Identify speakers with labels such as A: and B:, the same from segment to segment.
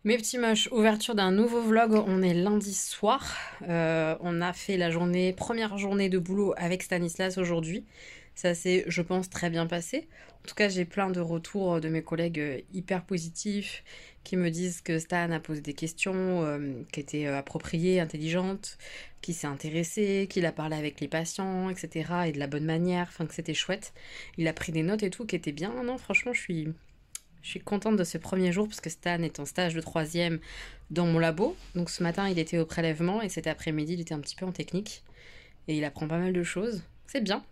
A: Mes petits moches, ouverture d'un nouveau vlog, on est lundi soir. On a fait la première journée de boulot avec Stanislas aujourd'hui. Ça s'est, je pense, très bien passé. En tout cas, j'ai plein de retours de mes collègues hyper positifs qui me disent que Stan a posé des questions qui étaient appropriées, intelligentes, qui s'est intéressé, qu'il a parlé avec les patients, etc. et de la bonne manière, enfin que c'était chouette. Il a pris des notes et tout qui étaient bien. Non, franchement, je suis contente de ce premier jour parce que Stan est en stage de troisième dans mon labo. Donc ce matin, il était au prélèvement et cet après-midi, il était un petit peu en technique. Et il apprend pas mal de choses. C'est bien.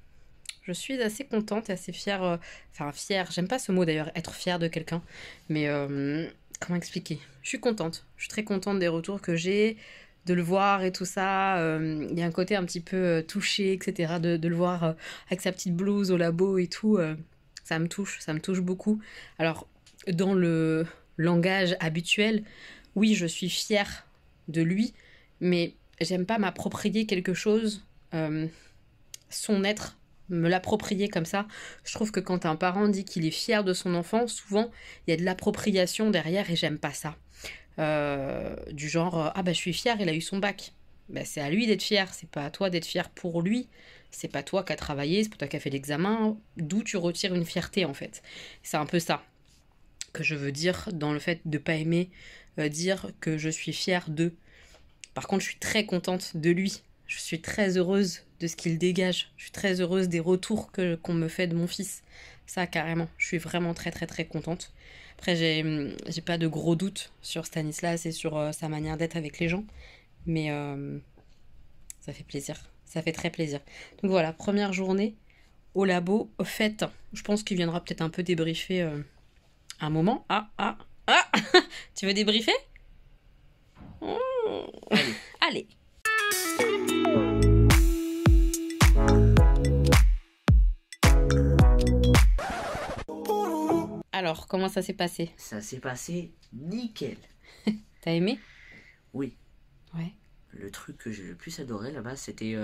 A: Je suis assez contente et assez fière. Enfin, fière, j'aime pas ce mot d'ailleurs, être fière de quelqu'un. Mais comment expliquer? Je suis contente. Je suis très contente des retours que j'ai, de le voir et tout ça. Il y a un côté un petit peu touché, etc. De le voir avec sa petite blouse au labo et tout. Ça me touche beaucoup. Alors, dans le langage habituel, oui, je suis fière de lui, mais j'aime pas m'approprier quelque chose, son être, me l'approprier comme ça. Je trouve que quand un parent dit qu'il est fier de son enfant, souvent, il y a de l'appropriation derrière et j'aime pas ça. Du genre, ah bah je suis fière, il a eu son bac. Bah, c'est à lui d'être fier, c'est pas à toi d'être fier pour lui. C'est pas toi qui as travaillé, c'est pas toi qui as fait l'examen. D'où tu retires une fierté en fait. C'est un peu ça que je veux dire dans le fait de pas aimer dire que je suis fière d'eux. Par contre, je suis très contente de lui. Je suis très heureuse de ce qu'il dégage. Je suis très heureuse des retours qu'on me fait de mon fils. Ça, carrément. Je suis vraiment très, très, très contente. Après, j'ai pas de gros doutes sur Stanislas et sur sa manière d'être avec les gens. Mais ça fait plaisir. Ça fait très plaisir. Donc voilà, première journée au labo. Au fait, je pense qu'il viendra peut-être un peu débriefer un moment. Ah Tu veux débriefer? Allez. Alors, comment ça s'est passé?
B: Ça s'est passé nickel.
A: T'as aimé?
B: Oui.
A: Ouais.
B: Le truc que j'ai le plus adoré là-bas, c'était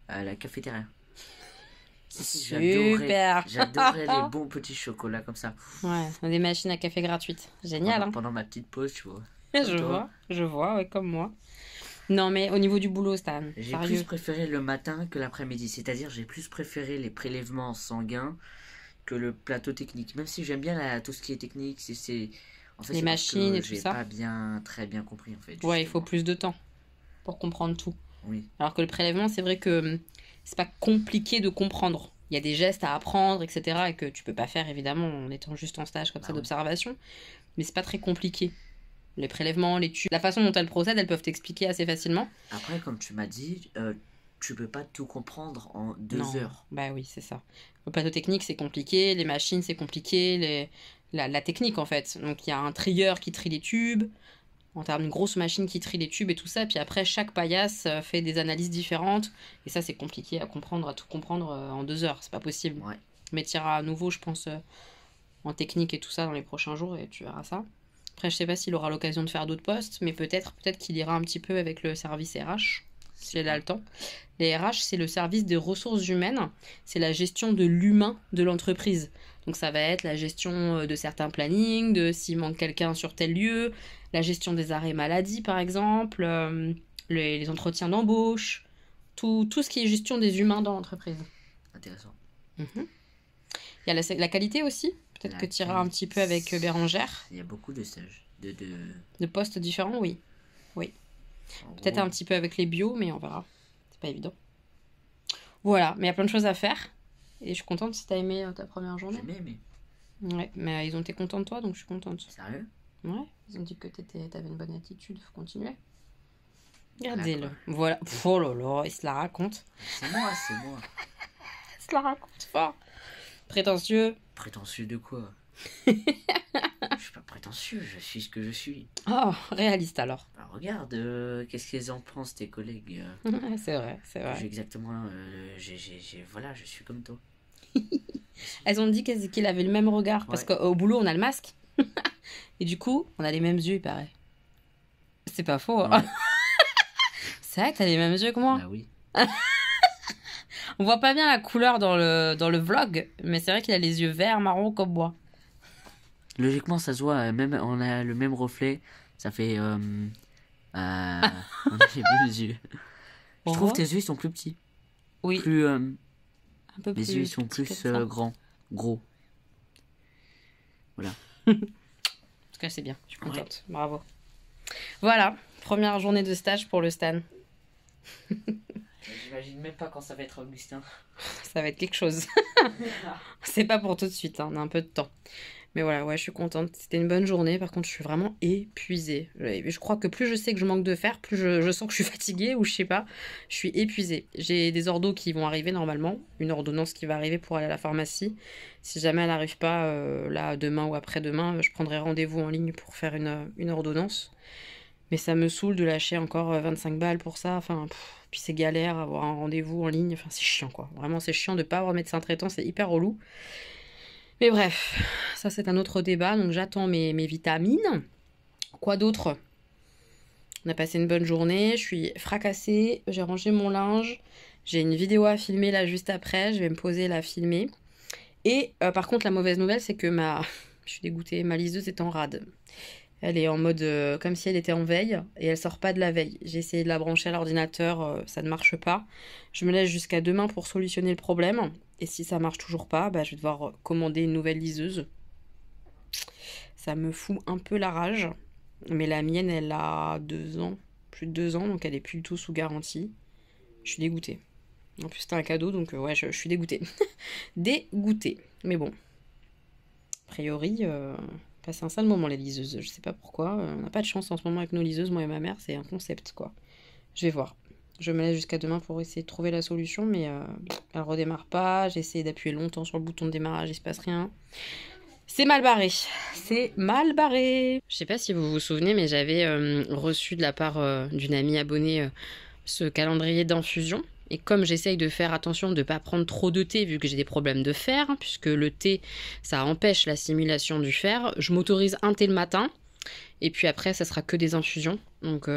B: à la cafétéria.
A: Super.
B: J'adorais les bons petits chocolats comme ça.
A: Ouais, des machines à café gratuites. Génial,
B: Pendant ma petite pause, tu vois.
A: Je vois, ouais, comme moi. Non, mais au niveau du boulot, Stan,
B: j'ai
A: sérieux.
B: plus préféré le matin que l'après-midi. C'est-à-dire, j'ai plus préféré les prélèvements sanguins que le plateau technique. Même si j'aime bien tout ce qui est technique, en fait,
A: les machines et tout ça.
B: J'ai pas très bien compris en fait. Justement.
A: Ouais, il faut plus de temps pour comprendre tout.
B: Oui.
A: Alors que le prélèvement, c'est vrai que c'est pas compliqué de comprendre. Il y a des gestes à apprendre, etc. et que tu peux pas faire évidemment en étant juste en stage comme ça d'observation. Mais c'est pas très compliqué. Les prélèvements, les tubes, la façon dont elles procèdent, elles peuvent t'expliquer assez facilement.
B: Après, comme tu m'as dit, tu peux pas tout comprendre en 2 heures.
A: Bah oui, c'est ça. Le plateau technique, c'est compliqué. Les machines, c'est compliqué. La technique, en fait. Donc, il y a un trieur qui trie les tubes. En termes d'une grosse machine qui trie les tubes et tout ça. Puis après, chaque paillasse fait des analyses différentes. Et ça, c'est compliqué à comprendre, à tout comprendre en 2 heures. C'est pas possible.
B: Ouais.
A: Mais tu iras à nouveau, je pense, en technique et tout ça dans les prochains jours et tu verras ça. Après, je sais pas s'il aura l'occasion de faire d'autres postes, mais peut-être qu'il ira un petit peu avec le service RH, s'il a le temps. Les RH, c'est le service des ressources humaines. C'est la gestion de l'humain de l'entreprise. Donc ça va être la gestion de certains plannings, de s'il manque quelqu'un sur tel lieu, la gestion des arrêts maladie, par exemple, les entretiens d'embauche, tout ce qui est gestion des humains dans l'entreprise.
B: Intéressant.
A: Il y a la qualité aussi. Peut-être que tu iras un petit peu avec Bérangère.
B: Il y a beaucoup de stages.
A: De postes différents, oui. Peut-être un petit peu avec les bio, mais on verra. C'est pas évident. Voilà, mais il y a plein de choses à faire. Et je suis contente si t'as aimé ta première journée.
B: J'ai bien aimé.
A: Ouais, mais ils ont été contents de toi, donc je suis contente.
B: Sérieux?
A: Ouais, ils ont dit que t'avais une bonne attitude, faut continuer. Regardez-le. Voilà. Oh là là, il se la raconte.
B: C'est moi.
A: Il se la raconte fort. Prétentieux.
B: Prétentieux de quoi? Je suis pas prétentieux, je suis ce que je suis.
A: Oh, réaliste alors.
B: Bah, regarde, qu'est-ce qu'ils en pensent tes collègues?
A: C'est vrai.
B: J'ai exactement, voilà, je suis comme toi.
A: Elles ont dit qu'il avait le même regard, parce qu'au boulot on a le masque. Et du coup, on a les mêmes yeux, il paraît. C'est pas faux. Hein. Ouais. C'est vrai que t'as les mêmes yeux que moi.
B: Ah oui.
A: On voit pas bien la couleur dans le vlog, mais c'est vrai qu'il a les yeux verts, marron comme moi.
B: Logiquement, ça se voit, même on a le même reflet, ça fait... on a les mêmes yeux. Je trouve
A: Oh,
B: tes yeux, ils sont plus petits.
A: oui,
B: Plus,
A: un peu
B: les yeux, ils
A: plus
B: sont
A: petit
B: plus
A: comme ça.
B: grands, gros. Voilà.
A: En tout cas, c'est bien, je suis contente. Bravo. Voilà, première journée de stage pour le Stan.
B: J'imagine même pas quand ça va être Augustin.
A: Ça va être quelque chose. C'est pas pour tout de suite, hein, on a un peu de temps. Mais voilà, ouais, je suis contente. C'était une bonne journée. Par contre, je suis vraiment épuisée. Je crois que plus je sais que je manque de fer, plus je sens que je suis fatiguée ou je sais pas. Je suis épuisée. J'ai des ordos qui vont arriver normalement. Une ordonnance qui va arriver pour aller à la pharmacie. Si jamais elle n'arrive pas là demain ou après-demain, je prendrai rendez-vous en ligne pour faire une ordonnance. Mais ça me saoule de lâcher encore 25 balles pour ça. Enfin, puis c'est galère, avoir un rendez-vous en ligne. Enfin, c'est chiant quoi. Vraiment, c'est chiant de pas avoir médecin traitant. C'est hyper relou. Mais bref, ça c'est un autre débat, donc j'attends mes vitamines. Quoi d'autre? On a passé une bonne journée, je suis fracassée, j'ai rangé mon linge, j'ai une vidéo à filmer là juste après, je vais me poser la filmer. Et par contre la mauvaise nouvelle c'est que je suis dégoûtée, ma liseuse est en rade. Elle est en mode comme si elle était en veille et elle sort pas de la veille. J'ai essayé de la brancher à l'ordinateur, ça ne marche pas. Je me laisse jusqu'à demain pour solutionner le problème. Et si ça marche toujours pas, je vais devoir commander une nouvelle liseuse. Ça me fout un peu la rage. Mais la mienne, elle a 2 ans, plus de 2 ans, donc elle est plus du tout sous garantie. Je suis dégoûtée. En plus, c'était un cadeau, donc ouais, je suis dégoûtée. Dégoûtée. Mais bon. A priori, passer un sale moment, les liseuses. Je sais pas pourquoi. On n'a pas de chance en ce moment avec nos liseuses, moi et ma mère. C'est un concept, quoi. Je vais voir. Je me laisse jusqu'à demain pour essayer de trouver la solution, mais elle redémarre pas. J'ai essayé d'appuyer longtemps sur le bouton de démarrage, il se passe rien. C'est mal barré. C'est mal barré. Je sais pas si vous vous souvenez, mais j'avais reçu de la part d'une amie abonnée ce calendrier d'infusion. Et comme j'essaye de faire attention de ne pas prendre trop de thé, vu que j'ai des problèmes de fer, puisque le thé, ça empêche l'assimilation du fer, je m'autorise un thé le matin. Et puis après, ça sera que des infusions. Donc,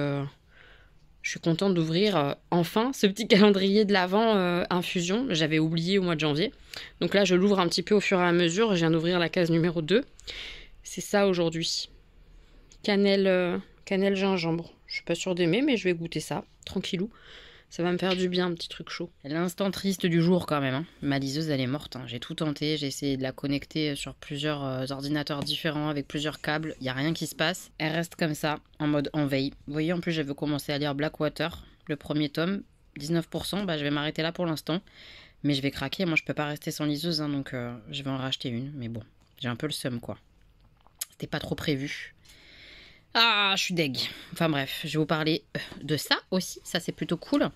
A: je suis contente d'ouvrir enfin ce petit calendrier de l'Avent infusion. J'avais oublié au mois de janvier. Donc là, je l'ouvre un petit peu au fur et à mesure. Je viens d'ouvrir la case numéro 2. C'est ça aujourd'hui. Cannelle gingembre. Je suis pas sûre d'aimer, mais je vais goûter ça. Tranquillou. Ça va me faire du bien, un petit truc chaud. L'instant triste du jour quand même. Hein. Ma liseuse, elle est morte. Hein. J'ai tout tenté. J'ai essayé de la connecter sur plusieurs ordinateurs différents avec plusieurs câbles. Il n'y a rien qui se passe. Elle reste comme ça, en mode en veille. Vous voyez, en plus, j'avais commencé à lire Blackwater, le premier tome. 19%, je vais m'arrêter là pour l'instant. Mais je vais craquer. Moi, je peux pas rester sans liseuse. Hein, donc, je vais en racheter une. Mais bon, j'ai un peu le seum, quoi. C'était pas trop prévu. Ah, je suis deg. Enfin bref, je vais vous parler de ça aussi. Ça, c'est plutôt cool.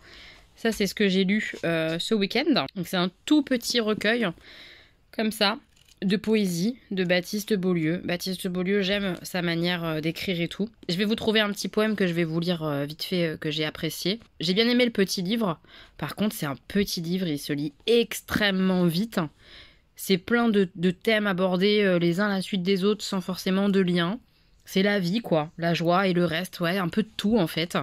A: Ça, c'est ce que j'ai lu ce week-end. Donc, c'est un tout petit recueil, comme ça, de poésie de Baptiste Beaulieu. Baptiste Beaulieu, j'aime sa manière d'écrire et tout. Je vais vous trouver un petit poème que je vais vous lire vite fait, que j'ai apprécié. J'ai bien aimé le petit livre. Par contre, c'est un petit livre, il se lit extrêmement vite. C'est plein de thèmes abordés les uns à la suite des autres sans forcément de lien. C'est la vie, quoi. La joie et le reste, ouais, un peu de tout, en fait.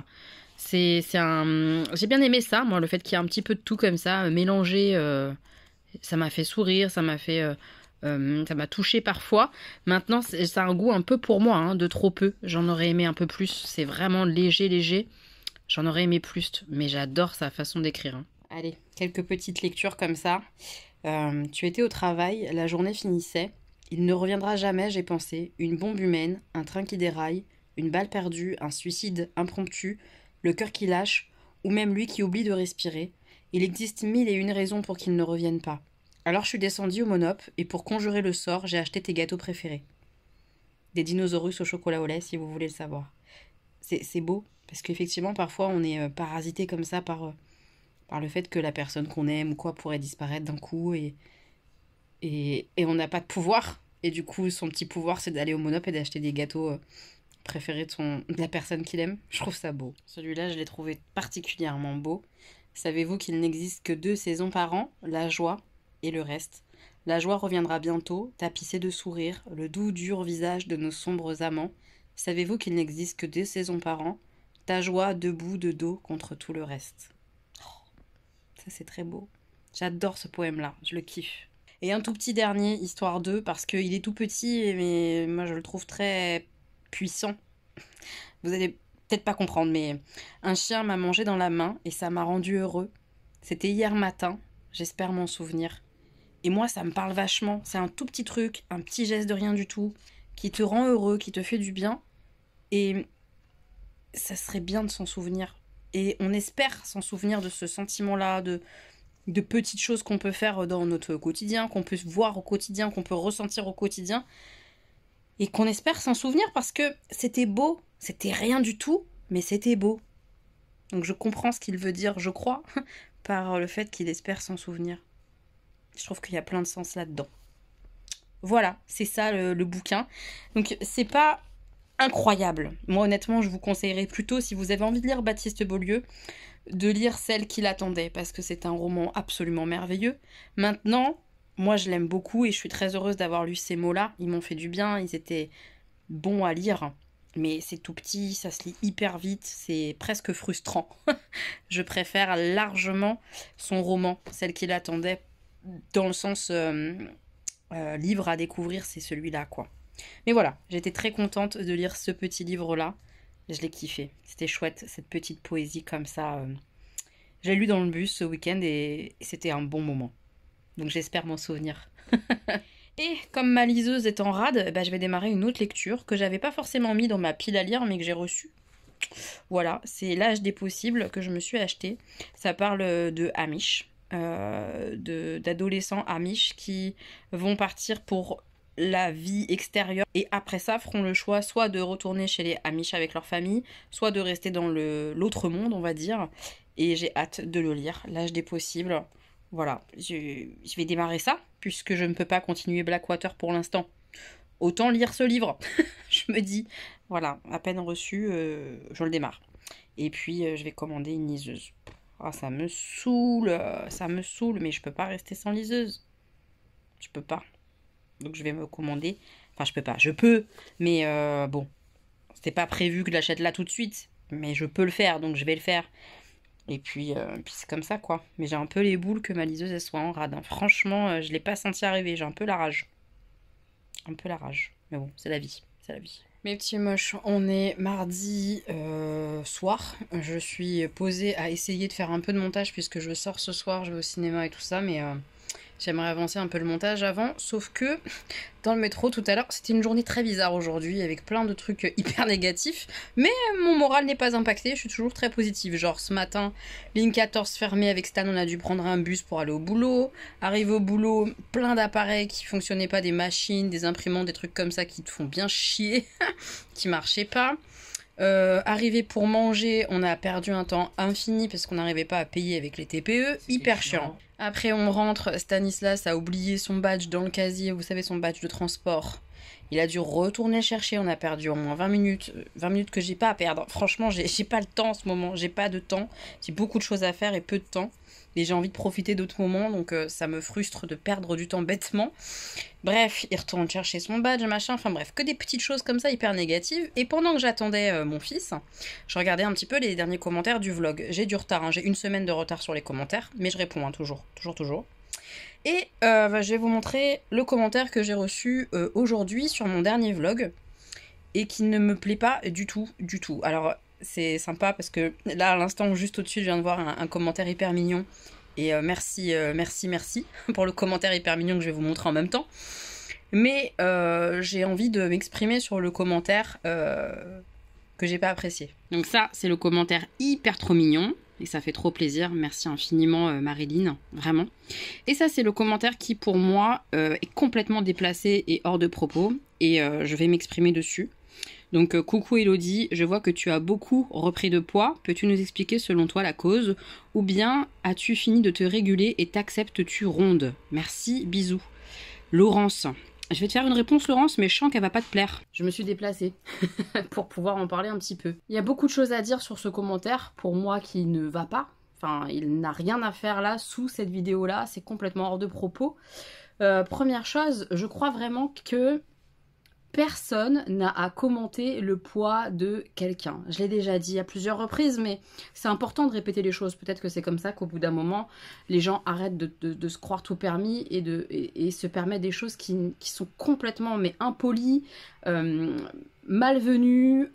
A: J'ai bien aimé ça, moi, le fait qu'il y ait un petit peu de tout comme ça, mélangé. Ça m'a fait sourire, ça m'a touché parfois. Maintenant, ça a un goût un peu pour moi, hein, de trop peu. J'en aurais aimé un peu plus. C'est vraiment léger, léger. J'en aurais aimé plus, mais j'adore sa façon d'écrire. Hein. Allez, quelques petites lectures comme ça. Tu étais au travail, la journée finissait. Il ne reviendra jamais, j'ai pensé. Une bombe humaine, un train qui déraille, une balle perdue, un suicide impromptu, le cœur qui lâche, ou même lui qui oublie de respirer. Il existe 1001 raisons pour qu'il ne revienne pas. Alors je suis descendue au Monop, et pour conjurer le sort, j'ai acheté tes gâteaux préférés. Des dinosaures au chocolat au lait, si vous voulez le savoir. C'est beau, parce qu'effectivement, parfois, on est parasité comme ça par le fait que la personne qu'on aime ou quoi pourrait disparaître d'un coup, et on n'a pas de pouvoir. Et du coup, son petit pouvoir, c'est d'aller au Monop et d'acheter des gâteaux préférés de la personne qu'il aime. Je trouve ça beau. Celui-là, je l'ai trouvé particulièrement beau. Savez-vous qu'il n'existe que 2 saisons par an, la joie et le reste. La joie reviendra bientôt, tapissée de sourires, le doux dur visage de nos sombres amants. Savez-vous qu'il n'existe que 2 saisons par an, ta joie debout de dos contre tout le reste. Oh, ça c'est très beau. J'adore ce poème-là, je le kiffe. Et un tout petit dernier, Histoire 2, parce qu'il est tout petit, mais moi je le trouve très puissant. Vous allez peut-être pas comprendre, mais un chien m'a mangé dans la main et ça m'a rendu heureux. C'était hier matin, j'espère m'en souvenir. Et moi, ça me parle vachement. C'est un tout petit truc, un petit geste de rien du tout, qui te rend heureux, qui te fait du bien. Et ça serait bien de s'en souvenir. Et on espère s'en souvenir de ce sentiment-là, de petites choses qu'on peut faire dans notre quotidien, qu'on peut voir au quotidien, qu'on peut ressentir au quotidien. Et qu'on espère s'en souvenir parce que c'était beau. C'était rien du tout, mais c'était beau. Donc je comprends ce qu'il veut dire, je crois, par le fait qu'il espère s'en souvenir. Je trouve qu'il y a plein de sens là-dedans. Voilà, c'est ça le bouquin. Donc c'est pas incroyable. Moi honnêtement, je vous conseillerais plutôt, si vous avez envie de lire Baptiste Beaulieu, de lire Celle qui l'attendait, parce que c'est un roman absolument merveilleux. Maintenant, moi je l'aime beaucoup et je suis très heureuse d'avoir lu ces mots-là. Ils m'ont fait du bien, ils étaient bons à lire. Mais c'est tout petit, ça se lit hyper vite, c'est presque frustrant. Je préfère largement son roman, Celle qui l'attendait, dans le sens livre à découvrir, c'est celui-là, quoi. Mais voilà, j'étais très contente de lire ce petit livre-là. Je l'ai kiffé. C'était chouette, cette petite poésie comme ça. Je l'ai lu dans le bus ce week-end et c'était un bon moment. Donc j'espère m'en souvenir. Et comme ma liseuse est en rade, bah, je vais démarrer une autre lecture que j'avais pas forcément mis dans ma pile à lire mais que j'ai reçue. Voilà, c'est L'âge des possibles que je me suis acheté. Ça parle de Amish, d'adolescents Amish qui vont partir pour la vie extérieure et après ça feront le choix soit de retourner chez les Amish avec leur famille, soit de rester dans l'autre monde, on va dire. Et j'ai hâte de le lire, L'âge des possibles. Voilà, je vais démarrer ça, puisque je ne peux pas continuer Blackwater pour l'instant. Autant lire ce livre. Je me dis, voilà, à peine reçu, je le démarre. Et puis, je vais commander une liseuse. Ah, ça me saoule, mais je peux pas rester sans liseuse. Je peux pas. Donc, je vais me commander. Enfin, je peux pas. Je peux, mais bon, c'était pas prévu que je l'achète là tout de suite. Mais je peux le faire, donc je vais le faire. Et puis c'est comme ça, quoi. Mais j'ai un peu les boules que ma liseuse, elle soit en rade. Hein. Franchement, je l'ai pas senti arriver. J'ai un peu la rage. Un peu la rage. Mais bon, c'est la vie. C'est la vie. Mes petits moches, on est mardi soir. Je suis posée à essayer de faire un peu de montage puisque je sors ce soir, je vais au cinéma et tout ça, mais j'aimerais avancer un peu le montage avant. Sauf que dans le métro tout à l'heure, c'était une journée très bizarre aujourd'hui avec plein de trucs hyper négatifs. Mais mon moral n'est pas impacté, je suis toujours très positive. Genre ce matin, ligne 14 fermée avec Stan, on a dû prendre un bus pour aller au boulot. Arrivé au boulot, plein d'appareils qui fonctionnaient pas, des machines, des imprimantes, des trucs comme ça qui te font bien chier, qui marchaient pas. Arrivé pour manger, on a perdu un temps infini parce qu'on n'arrivait pas à payer avec les TPE, hyper chiant. Après on rentre, Stanislas a oublié son badge dans le casier, vous savez son badge de transport. Il a dû retourner le chercher, on a perdu au moins 20 minutes que j'ai pas à perdre. Franchement, j'ai pas le temps en ce moment, j'ai pas de temps, j'ai beaucoup de choses à faire et peu de temps. Et j'ai envie de profiter d'autres moments, donc ça me frustre de perdre du temps bêtement. Bref, il retourne chercher son badge, machin, enfin bref, que des petites choses comme ça hyper négatives. Et pendant que j'attendais mon fils, je regardais un petit peu les derniers commentaires du vlog. J'ai du retard, hein, j'ai une semaine de retard sur les commentaires, mais je réponds, hein, toujours. Et je vais vous montrer le commentaire que j'ai reçu aujourd'hui sur mon dernier vlog, et qui ne me plaît pas du tout. Alors, c'est sympa parce que là, à l'instant, juste au-dessus, je viens de voir un commentaire hyper mignon. Et merci pour le commentaire hyper mignon que je vais vous montrer en même temps. Mais j'ai envie de m'exprimer sur le commentaire que j'ai pas apprécié. Donc ça, c'est le commentaire hyper trop mignon. Et ça fait trop plaisir. Merci infiniment Marilyn, vraiment. Et ça, c'est le commentaire qui, pour moi, est complètement déplacé et hors de propos. Et je vais m'exprimer dessus. Donc coucou Elodie, je vois que tu as beaucoup repris de poids. Peux-tu nous expliquer selon toi la cause? Ou bien as-tu fini de te réguler et t'acceptes-tu ronde? Merci, bisous. Laurence. Je vais te faire une réponse Laurence, mais je sens qu'elle va pas te plaire. Je me suis déplacée pour pouvoir en parler un petit peu. Il y a beaucoup de choses à dire sur ce commentaire, pour moi qui ne va pas. Enfin, il n'a rien à faire là, sous cette vidéo-là, c'est complètement hors de propos. Première chose, je crois vraiment que personne n'a à commenter le poids de quelqu'un. Je l'ai déjà dit à plusieurs reprises, mais c'est important de répéter les choses. Peut-être que c'est comme ça qu'au bout d'un moment, les gens arrêtent de se croire tout permis et se permettent des choses qui sont complètement impolies, malvenues,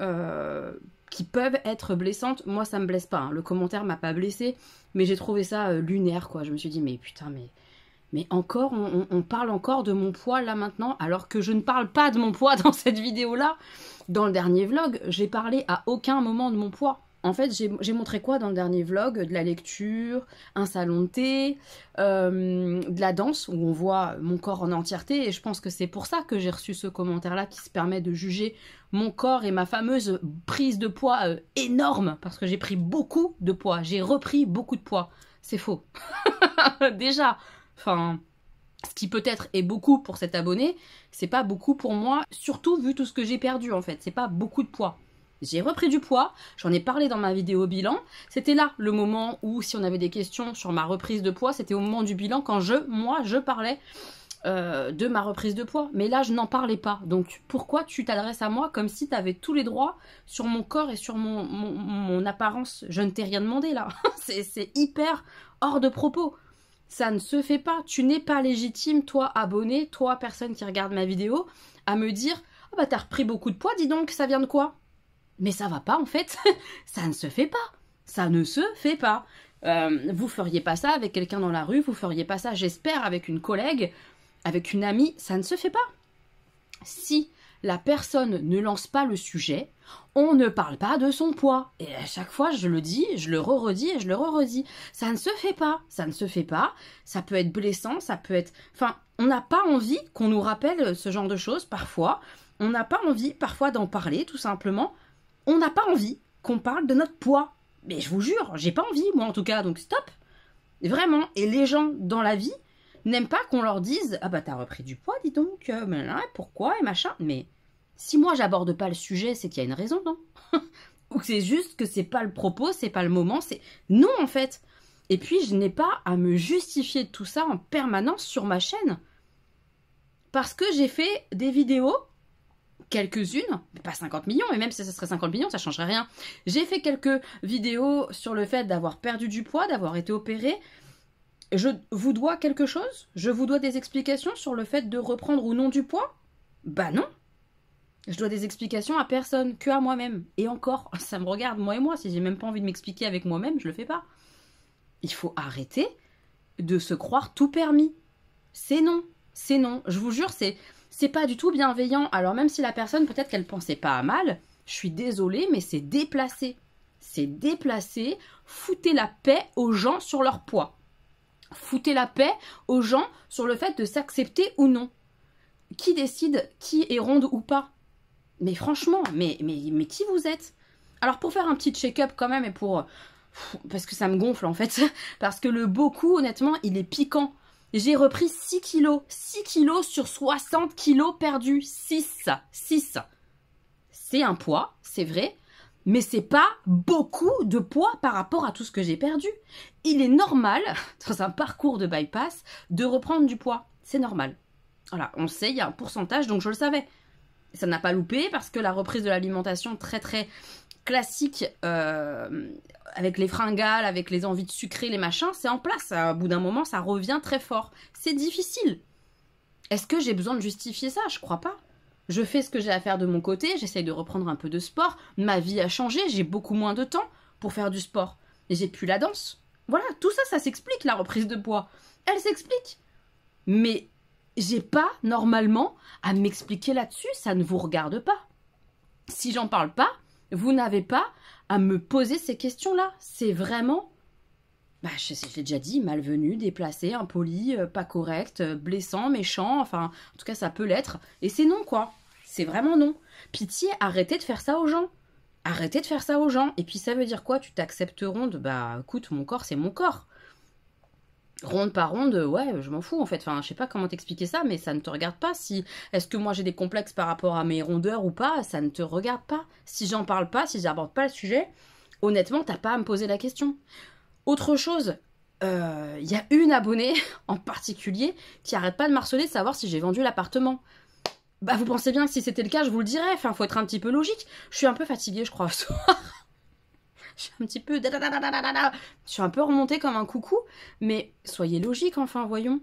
A: qui peuvent être blessantes. Moi, ça me blesse pas, hein. Le commentaire m'a pas blessée, mais j'ai trouvé ça lunaire, quoi. Je me suis dit, mais putain, mais encore, on parle encore de mon poids là maintenant, alors que je ne parle pas de mon poids dans cette vidéo-là. Dans le dernier vlog, j'ai parlé à aucun moment de mon poids. En fait, j'ai montré quoi dans le dernier vlog? De la lecture, un salon de thé, de la danse, où on voit mon corps en entièreté. Et je pense que c'est pour ça que j'ai reçu ce commentaire-là qui se permet de juger mon corps et ma fameuse prise de poids énorme. Parce que j'ai pris beaucoup de poids. J'ai repris beaucoup de poids. C'est faux. Déjà. Enfin, ce qui peut-être est beaucoup pour cet abonné, c'est pas beaucoup pour moi, surtout vu tout ce que j'ai perdu en fait, c'est pas beaucoup de poids. J'ai repris du poids, j'en ai parlé dans ma vidéo bilan, c'était là le moment où si on avait des questions sur ma reprise de poids, c'était au moment du bilan quand moi je parlais de ma reprise de poids. Mais là je n'en parlais pas, donc pourquoi tu t'adresses à moi comme si tu avais tous les droits sur mon corps et sur mon apparence? Je ne t'ai rien demandé là, c'est hyper hors de propos. Ça ne se fait pas. Tu n'es pas légitime, toi abonné, toi personne qui regarde ma vidéo, à me dire « Oh bah t'as repris beaucoup de poids, dis donc, ça vient de quoi ?» Mais ça va pas en fait. Ça ne se fait pas. Ça ne se fait pas. Vous feriez pas ça avec quelqu'un dans la rue, vous feriez pas ça, j'espère, avec une collègue, avec une amie. Ça ne se fait pas. Si la personne ne lance pas le sujet, on ne parle pas de son poids. Et à chaque fois, je le dis, je le redis et je le redis. Ça ne se fait pas. Ça ne se fait pas. Ça peut être blessant, ça peut être... Enfin, on n'a pas envie qu'on nous rappelle ce genre de choses, parfois. On n'a pas envie, parfois, d'en parler, tout simplement. On n'a pas envie qu'on parle de notre poids. Mais je vous jure, j'ai pas envie, moi en tout cas, donc stop. Vraiment. Et les gens, dans la vie, n'aiment pas qu'on leur dise « Ah bah t'as repris du poids, dis donc, mais là, pourquoi ?» et machin. Mais si moi j'aborde pas le sujet, c'est qu'il y a une raison, non? Ou c'est juste que c'est pas le propos, c'est pas le moment, c'est... Non, en fait. Et puis, je n'ai pas à me justifier de tout ça en permanence sur ma chaîne. Parce que j'ai fait des vidéos, quelques-unes, mais pas 50 millions, et même si ça serait 50 millions, ça changerait rien. J'ai fait quelques vidéos sur le fait d'avoir perdu du poids, d'avoir été opérée. Je vous dois quelque chose? Je vous dois des explications sur le fait de reprendre ou non du poids? Bah non. Je dois des explications à personne, que à moi-même. Et encore, ça me regarde, moi et moi. Si j'ai même pas envie de m'expliquer avec moi-même, je le fais pas. Il faut arrêter de se croire tout permis. C'est non. C'est non. Je vous jure, c'est pas du tout bienveillant. Alors même si la personne, peut-être qu'elle pensait pas à mal, je suis désolée, mais c'est déplacé. C'est déplacé. Foutez la paix aux gens sur leur poids. Foutez la paix aux gens sur le fait de s'accepter ou non. Qui décide qui est ronde ou pas? Mais franchement, mais qui vous êtes? Alors pour faire un petit check-up quand même et pour... Parce que ça me gonfle en fait. Parce que le beaucoup, honnêtement, il est piquant. J'ai repris 6 kilos. 6 kilos sur 60 kilos perdus. 6. C'est un poids, c'est vrai. Mais c'est pas beaucoup de poids par rapport à tout ce que j'ai perdu. Il est normal, dans un parcours de bypass, de reprendre du poids. C'est normal. Voilà, on sait, il y a un pourcentage, donc je le savais. Ça n'a pas loupé parce que la reprise de l'alimentation très très classique, avec les fringales, avec les envies de sucrer, les machins, c'est en place. Au bout d'un moment, ça revient très fort. C'est difficile. Est-ce que j'ai besoin de justifier ça? Je crois pas. Je fais ce que j'ai à faire de mon côté, j'essaye de reprendre un peu de sport. Ma vie a changé, j'ai beaucoup moins de temps pour faire du sport. Et j'ai plus la danse. Voilà, tout ça, ça s'explique, la reprise de poids. Elle s'explique. Mais j'ai pas, normalement, à m'expliquer là-dessus, ça ne vous regarde pas. Si j'en parle pas, vous n'avez pas à me poser ces questions-là. C'est vraiment, bah, je l'ai déjà dit, malvenu, déplacé, impoli, pas correct, blessant, méchant, enfin, en tout cas, ça peut l'être. Et c'est non, quoi. C'est vraiment non. Pitié, arrêtez de faire ça aux gens. Arrêtez de faire ça aux gens. Et puis, ça veut dire quoi? Tu t'acceptes ronde? Bah, écoute, mon corps, c'est mon corps. Ronde par ronde, ouais, je m'en fous en fait. Enfin, je sais pas comment t'expliquer ça, mais ça ne te regarde pas. Si est-ce que moi j'ai des complexes par rapport à mes rondeurs ou pas, ça ne te regarde pas. Si j'en parle pas, si j'aborde pas le sujet, honnêtement, t'as pas à me poser la question. Autre chose, y a une abonnée en particulier qui arrête pas de m'harceler de savoir si j'ai vendu l'appartement.
C: Bah vous pensez bien que si c'était le cas, je vous le dirais. Enfin, faut être un petit peu logique. Je suis un peu fatiguée, je crois, ce soir. Je suis un petit peu... Je suis un peu remontée comme un coucou. Mais soyez logique, enfin, voyons.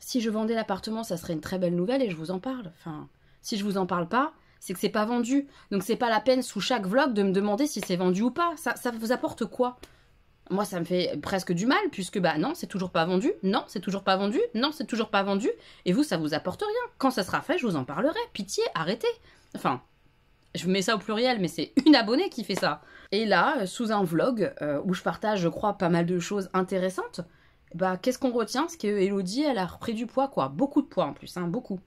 C: Si je vendais l'appartement, ça serait une très belle nouvelle et je vous en parle. Enfin, si je vous en parle pas, c'est que c'est pas vendu. Donc c'est pas la peine sous chaque vlog de me demander si c'est vendu ou pas. Ça vous apporte quoi? Moi, ça me fait presque du mal, puisque bah non, c'est toujours pas vendu, non, c'est toujours pas vendu, non, c'est toujours pas vendu, et vous, ça vous apporte rien. Quand ça sera fait, je vous en parlerai. Pitié, arrêtez. Enfin, je mets ça au pluriel, mais c'est une abonnée qui fait ça. Et là, sous un vlog, où je partage, je crois, pas mal de choses intéressantes, bah qu'est-ce qu'on retient? C'est que Elodie, elle a repris du poids, quoi. Beaucoup de poids en plus, hein, beaucoup.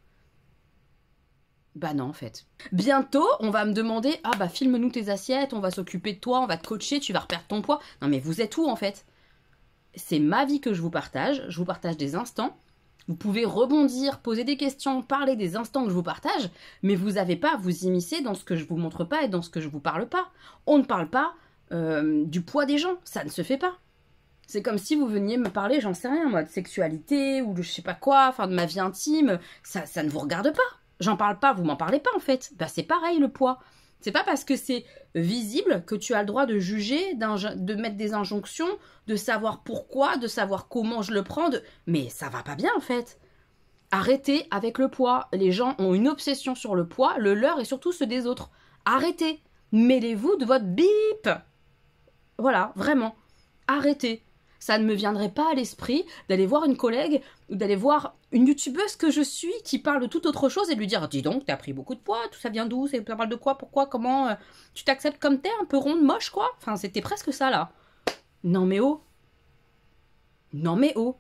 C: Bah non, en fait. Bientôt, on va me demander, ah bah filme-nous tes assiettes, on va s'occuper de toi, on va te coacher, tu vas reperdre ton poids. Non mais vous êtes où en fait? C'est ma vie que je vous partage des instants. Vous pouvez rebondir, poser des questions, parler des instants que je vous partage, mais vous n'avez pas à vous immiscer dans ce que je vous montre pas et dans ce que je vous parle pas. On ne parle pas du poids des gens, ça ne se fait pas. C'est comme si vous veniez me parler, j'en sais rien moi, de sexualité ou de je sais pas quoi, enfin de ma vie intime, ça ne vous regarde pas. J'en parle pas, vous m'en parlez pas en fait. Bah c'est pareil le poids. C'est pas parce que c'est visible que tu as le droit de juger, de mettre des injonctions, de savoir pourquoi, de savoir comment je le prends. Mais ça va pas bien en fait. Arrêtez avec le poids. Les gens ont une obsession sur le poids, le leur et surtout ceux des autres. Arrêtez. Mêlez-vous de votre bip. Voilà, vraiment. Arrêtez. Ça ne me viendrait pas à l'esprit d'aller voir une collègue ou d'aller voir une youtubeuse que je suis qui parle de toute autre chose et de lui dire « Dis donc, t'as pris beaucoup de poids, tout ça vient d'où? Ça parle de quoi? Pourquoi? Comment? Tu t'acceptes comme t'es, un peu ronde, moche, quoi ?» Enfin, c'était presque ça, là. Non mais oh. Non mais oh.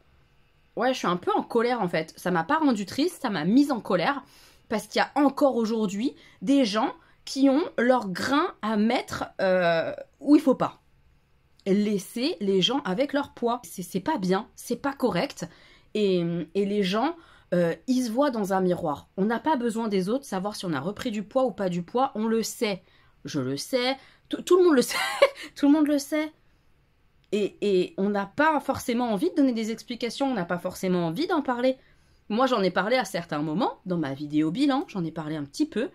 C: Ouais, je suis un peu en colère, en fait. Ça m'a pas rendu triste, ça m'a mise en colère parce qu'il y a encore aujourd'hui des gens qui ont leur grain à mettre où il faut pas. Laisser les gens avec leur poids. C'est pas bien, c'est pas correct. Et les gens, ils se voient dans un miroir. On n'a pas besoin des autres, savoir si on a repris du poids ou pas du poids. On le sait. Je le sais. Tout le monde le sait. Tout le monde le sait. Et on n'a pas forcément envie de donner des explications. On n'a pas forcément envie d'en parler. Moi, j'en ai parlé à certains moments. Dans ma vidéo bilan, j'en ai parlé un petit peu.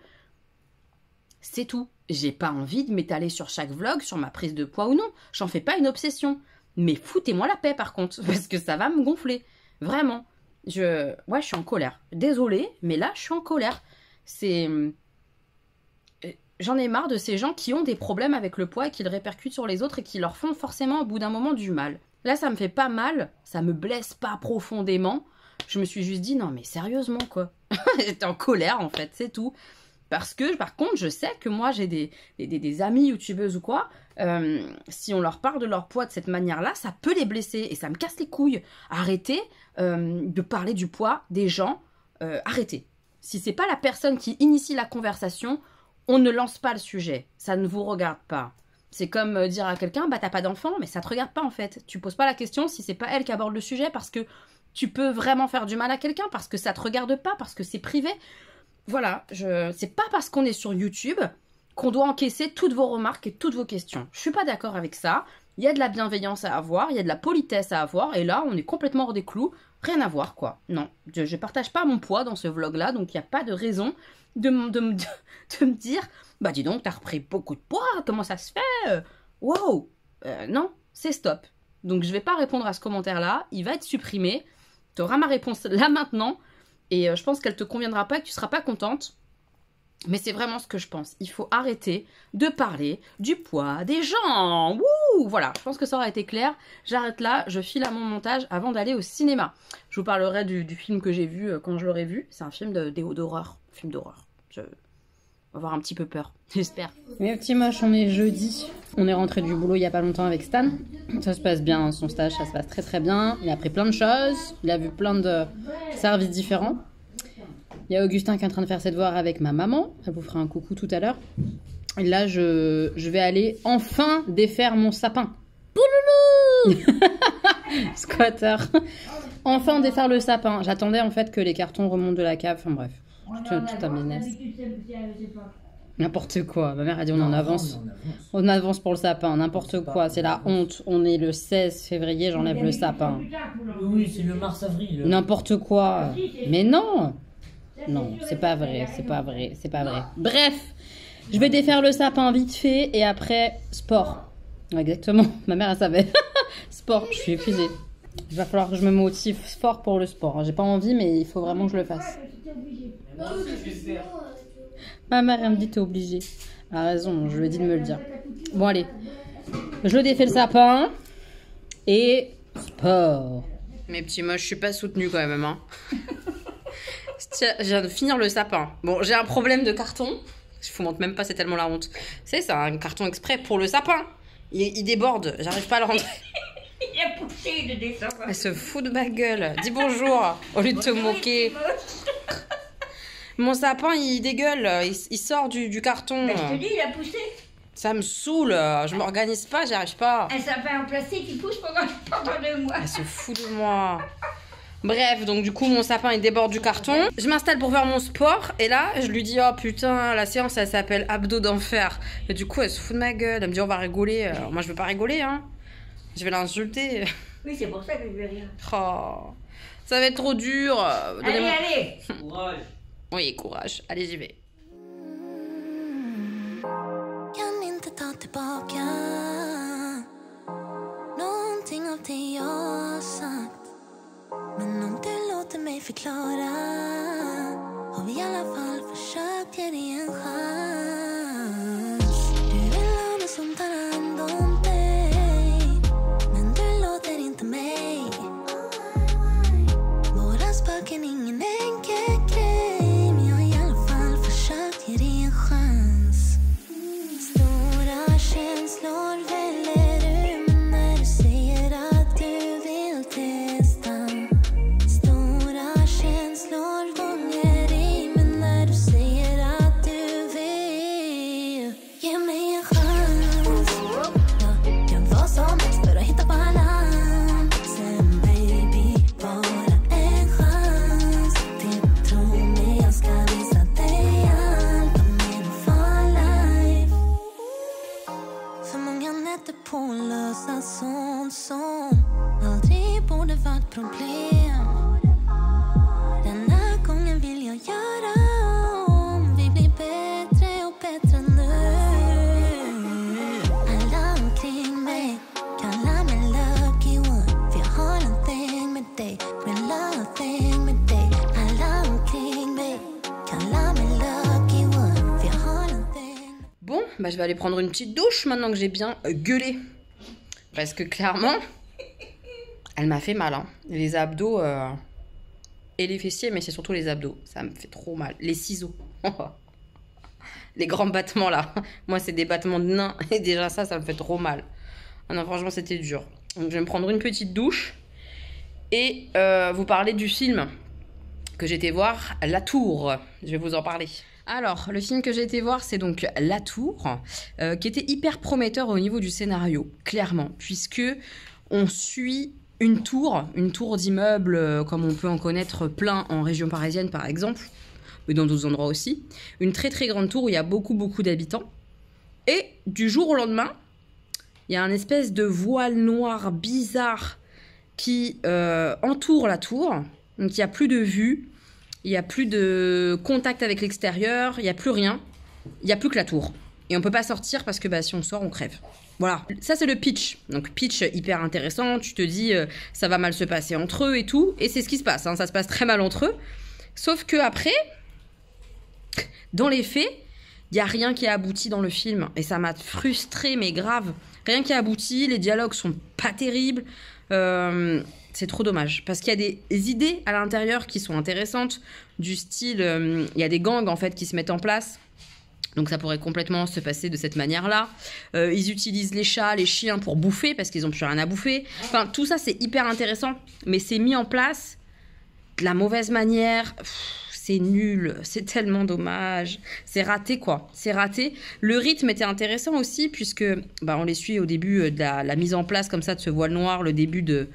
C: C'est tout. J'ai pas envie de m'étaler sur chaque vlog, sur ma prise de poids ou non. J'en fais pas une obsession. Mais foutez-moi la paix par contre, parce que ça va me gonfler. Vraiment. Ouais, je suis en colère. Désolée, mais là, je suis en colère. J'en ai marre de ces gens qui ont des problèmes avec le poids et qui le répercutent sur les autres et qui leur font forcément au bout d'un moment du mal. Là, ça me fait pas mal, ça me blesse pas profondément. Je me suis juste dit, non mais sérieusement quoi. J'étais en colère en fait, c'est tout. Parce que, par contre, je sais que moi, j'ai des amis youtubeuses ou quoi, si on leur parle de leur poids de cette manière-là, ça peut les blesser et ça me casse les couilles. Arrêtez de parler du poids des gens, arrêtez. Si c'est pas la personne qui initie la conversation, on ne lance pas le sujet, ça ne vous regarde pas. C'est comme dire à quelqu'un, bah t'as pas d'enfant, mais ça te regarde pas en fait. Tu poses pas la question si c'est pas elle qui aborde le sujet parce que tu peux vraiment faire du mal à quelqu'un, parce que ça te regarde pas, parce que c'est privé. Voilà, c'est pas parce qu'on est sur YouTube qu'on doit encaisser toutes vos remarques et toutes vos questions. Je suis pas d'accord avec ça. Il y a de la bienveillance à avoir, il y a de la politesse à avoir, et là, on est complètement hors des clous. Rien à voir, quoi. Non, je partage pas mon poids dans ce vlog-là, donc il n'y a pas de raison de me dire « Bah dis donc, t'as repris beaucoup de poids, comment ça se fait Wow !» Non, c'est stop. Donc je vais pas répondre à ce commentaire-là, il va être supprimé. Tu auras ma réponse là maintenant. Et je pense qu'elle te conviendra pas, que tu seras pas contente. Mais c'est vraiment ce que je pense. Il faut arrêter de parler du poids des gens. Wouh! Voilà, je pense que ça aura été clair. J'arrête là, je file à mon montage avant d'aller au cinéma. Je vous parlerai du film que j'ai vu quand je l'aurai vu. C'est un film d'horreur. Film d'horreur. Je vais avoir un petit peu peur, j'espère. Mais petit moche, on est jeudi. On est rentré du boulot il y a pas longtemps avec Stan. Ça se passe bien, son stage, ça se passe très très bien. Il a appris plein de choses. Il a vu plein de services différents. Il y a Augustin qui est en train de faire ses devoirs avec ma maman. Elle vous fera un coucou tout à l'heure. Et là, je vais aller enfin défaire mon sapin. Pouloulou Squatter. Enfin défaire le sapin. J'attendais en fait que les cartons remontent de la cave. Enfin bref, tout un business. N'importe quoi. Ma mère a dit on en avance. On avance pour le sapin. N'importe quoi. C'est la honte. On est le 16 février, j'enlève le sapin.
B: Oui, c'est le mars-avril.
C: N'importe quoi. Mais non. Non, c'est pas vrai, c'est pas vrai, c'est pas vrai. Bref, je vais défaire le sapin vite fait et après, sport. Ouais, exactement, ma mère elle savait. Sport, je suis épuisée. Il va falloir que je me motive fort pour le sport. J'ai pas envie, mais il faut vraiment que je le fasse. Ma mère elle me dit t'es obligée. Elle a raison, je lui ai dit de me le dire. Bon allez, je défais le sapin et sport.
A: Mes petits moches, je suis pas soutenue quand même, hein. Tiens, je viens de finir le sapin. Bon, j'ai un problème de carton. Je vous montre même pas, c'est tellement la honte. C'est un carton exprès pour le sapin. Il déborde, j'arrive pas à le rentrer.
D: Il a poussé de descendre.
A: Elle se fout de ma gueule. Dis bonjour au lieu de te moquer. Mon sapin, il dégueule, il sort du carton.
D: Mais je te dis, il a poussé.
A: Ça me saoule, je m'organise pas, j'y arrive pas.
D: Un sapin en plastique qui pousse pendant 2 mois.
A: Elle se fout de moi. Bref, donc du coup, mon sapin, il déborde du carton. Je m'installe pour faire mon sport. Et là, je lui dis, oh putain, la séance, elle s'appelle abdos d'enfer. Et du coup, elle se fout de ma gueule. Elle me dit, on va rigoler. Moi, je veux pas rigoler, hein. Je vais l'insulter.
D: Oui, c'est pour ça que je veux rien.
A: Oh, ça va être trop dur. Donnez-moi-
D: Allez.
B: Courage.
A: Oui, courage. Allez, j'y vais.
E: Kan inte ta tillbaka någonting av det jag har sagt. Men om du låter mig förklara har vi i alla fall försökt ge dig en chans. Du vill ha någon som tar hand om dig, men du låter inte mig. Våra spöken, ingen enkel grej, men jag har i alla fall försökt ge dig en chans. Stora känslor väller ur när du säger att du vill testa. Stora känslor gånger i men när du säger att du vill ge mig en chans. Jag gör vad som helst för att hitta balansen, baby. Bara en chans till, tro mig, jag ska visa dig allt. Vad mer du får life. För många nätter på att lösa sånt som aldrig borde varit problem. Denna gången vill jag göra om. Vi blir bättre och bättre nu. Alla omkring mig kallar mig lucky one, för jag har en thing med dig, med thing med dig. Alla omkring mig kallar mig lucky one, för jag har en thing.
A: Bon, bah, je vais aller prendre une petite douche maintenant que j'ai bien gueulé. Parce que clairement, elle m'a fait mal. Hein. Les abdos et les fessiers, mais c'est surtout les abdos. Ça me fait trop mal. Les ciseaux. Les grands battements là. Moi, c'est des battements de nains. Et déjà ça me fait trop mal. Ah non, franchement, c'était dur. Donc, je vais me prendre une petite douche. Et vous parler du film que j'ai été voir, La Tour. Je vais vous en parler. Alors, le film que j'ai été voir, c'est donc La Tour, qui était hyper prometteur au niveau du scénario, clairement, puisque on suit une tour d'immeubles, comme on peut en connaître plein en région parisienne par exemple, mais dans d'autres endroits aussi. Une très très grande tour où il y a beaucoup d'habitants. Et du jour au lendemain, il y a un espèce de voile noir bizarre qui entoure la tour. Donc il n'y a plus de vue, il n'y a plus de contact avec l'extérieur, il n'y a plus rien. Il n'y a plus que la tour. Et on ne peut pas sortir parce que si on sort, on crève. Voilà, ça c'est le pitch. Donc pitch hyper intéressant, tu te dis ça va mal se passer entre eux et tout. Et c'est ce qui se passe, hein. Ça se passe très mal entre eux. Sauf que après, dans les faits, il n'y a rien qui a abouti dans le film. Et ça m'a frustrée, mais grave. Rien qui a abouti, les dialogues sont pas terribles. C'est trop dommage. Parce qu'il y a des idées à l'intérieur qui sont intéressantes. Du style, il y a des gangs en fait qui se mettent en place. Donc ça pourrait complètement se passer de cette manière-là. Ils utilisent les chats, les chiens pour bouffer parce qu'ils n'ont plus rien à bouffer. Enfin, tout ça, c'est hyper intéressant. Mais c'est mis en place de la mauvaise manière. C'est nul. C'est tellement dommage. C'est raté, quoi. C'est raté. Le rythme était intéressant aussi puisque on les suit au début de la mise en place comme ça de ce voile noir, le début de...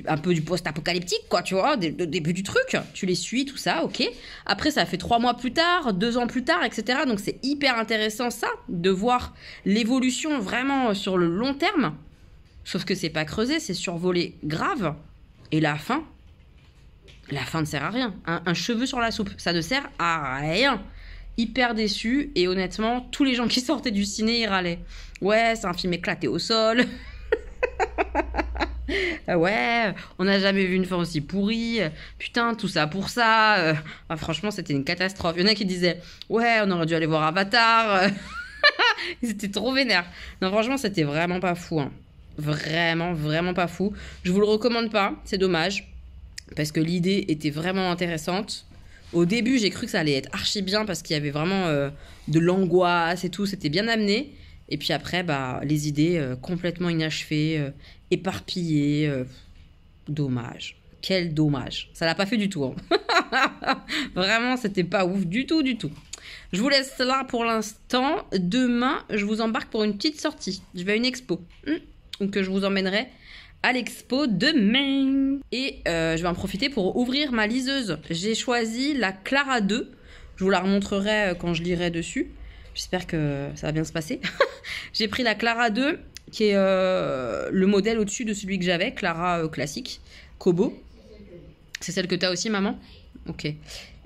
A: un peu du post-apocalyptique, quoi, tu vois, le début du truc. Tu les suis, tout ça, ok. Après, ça fait 3 mois plus tard, 2 ans plus tard, etc. Donc, c'est hyper intéressant, ça, de voir l'évolution vraiment sur le long terme. Sauf que c'est pas creusé, c'est survolé grave. Et la fin, la fin ne sert à rien. Un cheveu sur la soupe, ça ne sert à rien. Hyper déçu, et honnêtement, tous les gens qui sortaient du ciné, ils râlaient. Ouais, c'est un film éclaté au sol. Ouais, on n'a jamais vu une fin aussi pourrie. Putain, tout ça pour ça. Franchement, c'était une catastrophe. Il y en a qui disaient, ouais, on aurait dû aller voir Avatar. Ils étaient trop vénères. Non, franchement, c'était vraiment pas fou. Hein. Vraiment, vraiment pas fou. Je vous le recommande pas, c'est dommage. Parce que l'idée était vraiment intéressante. Au début, j'ai cru que ça allait être archi bien parce qu'il y avait vraiment de l'angoisse et tout. C'était bien amené. Et puis après, bah, les idées complètement inachevées, éparpillées. Dommage. Quel dommage. Ça l'a pas fait du tout. Hein. Vraiment, c'était pas ouf du tout, du tout. Je vous laisse là pour l'instant. Demain, je vous embarque pour une petite sortie. Je vais à une expo. Donc, je vous emmènerai à l'expo demain. Et je vais en profiter pour ouvrir ma liseuse. J'ai choisi la Clara 2. Je vous la remontrerai quand je lirai dessus. J'espère que ça va bien se passer. J'ai pris la Clara 2, qui est le modèle au-dessus de celui que j'avais, Clara classique, Kobo. C'est celle que tu as aussi, maman? Ok.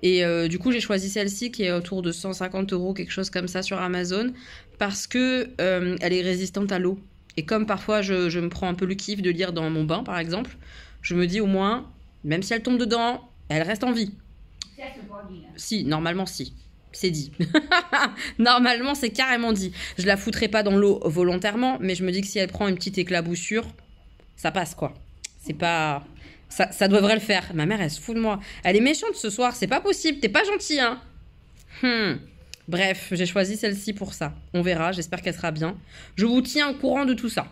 A: Et du coup, j'ai choisi celle-ci qui est autour de 150 €, quelque chose comme ça sur Amazon, parce que elle est résistante à l'eau. Et comme parfois je me prends un peu le kiff de lire dans mon bain, par exemple, je me dis au moins, même si elle tombe dedans, elle reste en vie.
D: Ça, c'est pas dit, là.
A: Si, normalement si. C'est dit. Normalement, c'est carrément dit. Je la foutrai pas dans l'eau volontairement, mais je me dis que si elle prend une petite éclaboussure, ça passe quoi. C'est pas... Ça devrait le faire. Ma mère, elle se fout de moi. Elle est méchante ce soir, c'est pas possible. T'es pas gentil, hein. Bref, j'ai choisi celle-ci pour ça. On verra, j'espère qu'elle sera bien. Je vous tiens au courant de tout ça.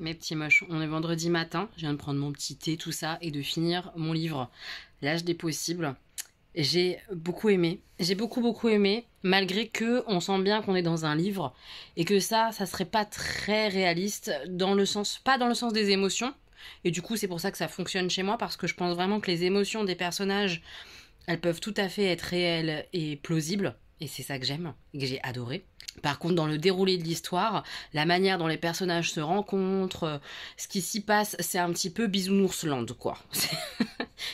A: Mes petits moches, on est vendredi matin. Je viens de prendre mon petit thé, tout ça, et de finir mon livre L'âge des possibles. J'ai beaucoup aimé. J'ai beaucoup aimé, malgré que on sent bien qu'on est dans un livre et que ça serait pas très réaliste pas dans le sens des émotions. Et du coup, c'est pour ça que ça fonctionne chez moi, parce que je pense vraiment que les émotions des personnages, elles peuvent tout à fait être réelles et plausibles. Et c'est ça que j'aime, et que j'ai adoré. Par contre, dans le déroulé de l'histoire, la manière dont les personnages se rencontrent, ce qui s'y passe, c'est un petit peu Bisounoursland, quoi.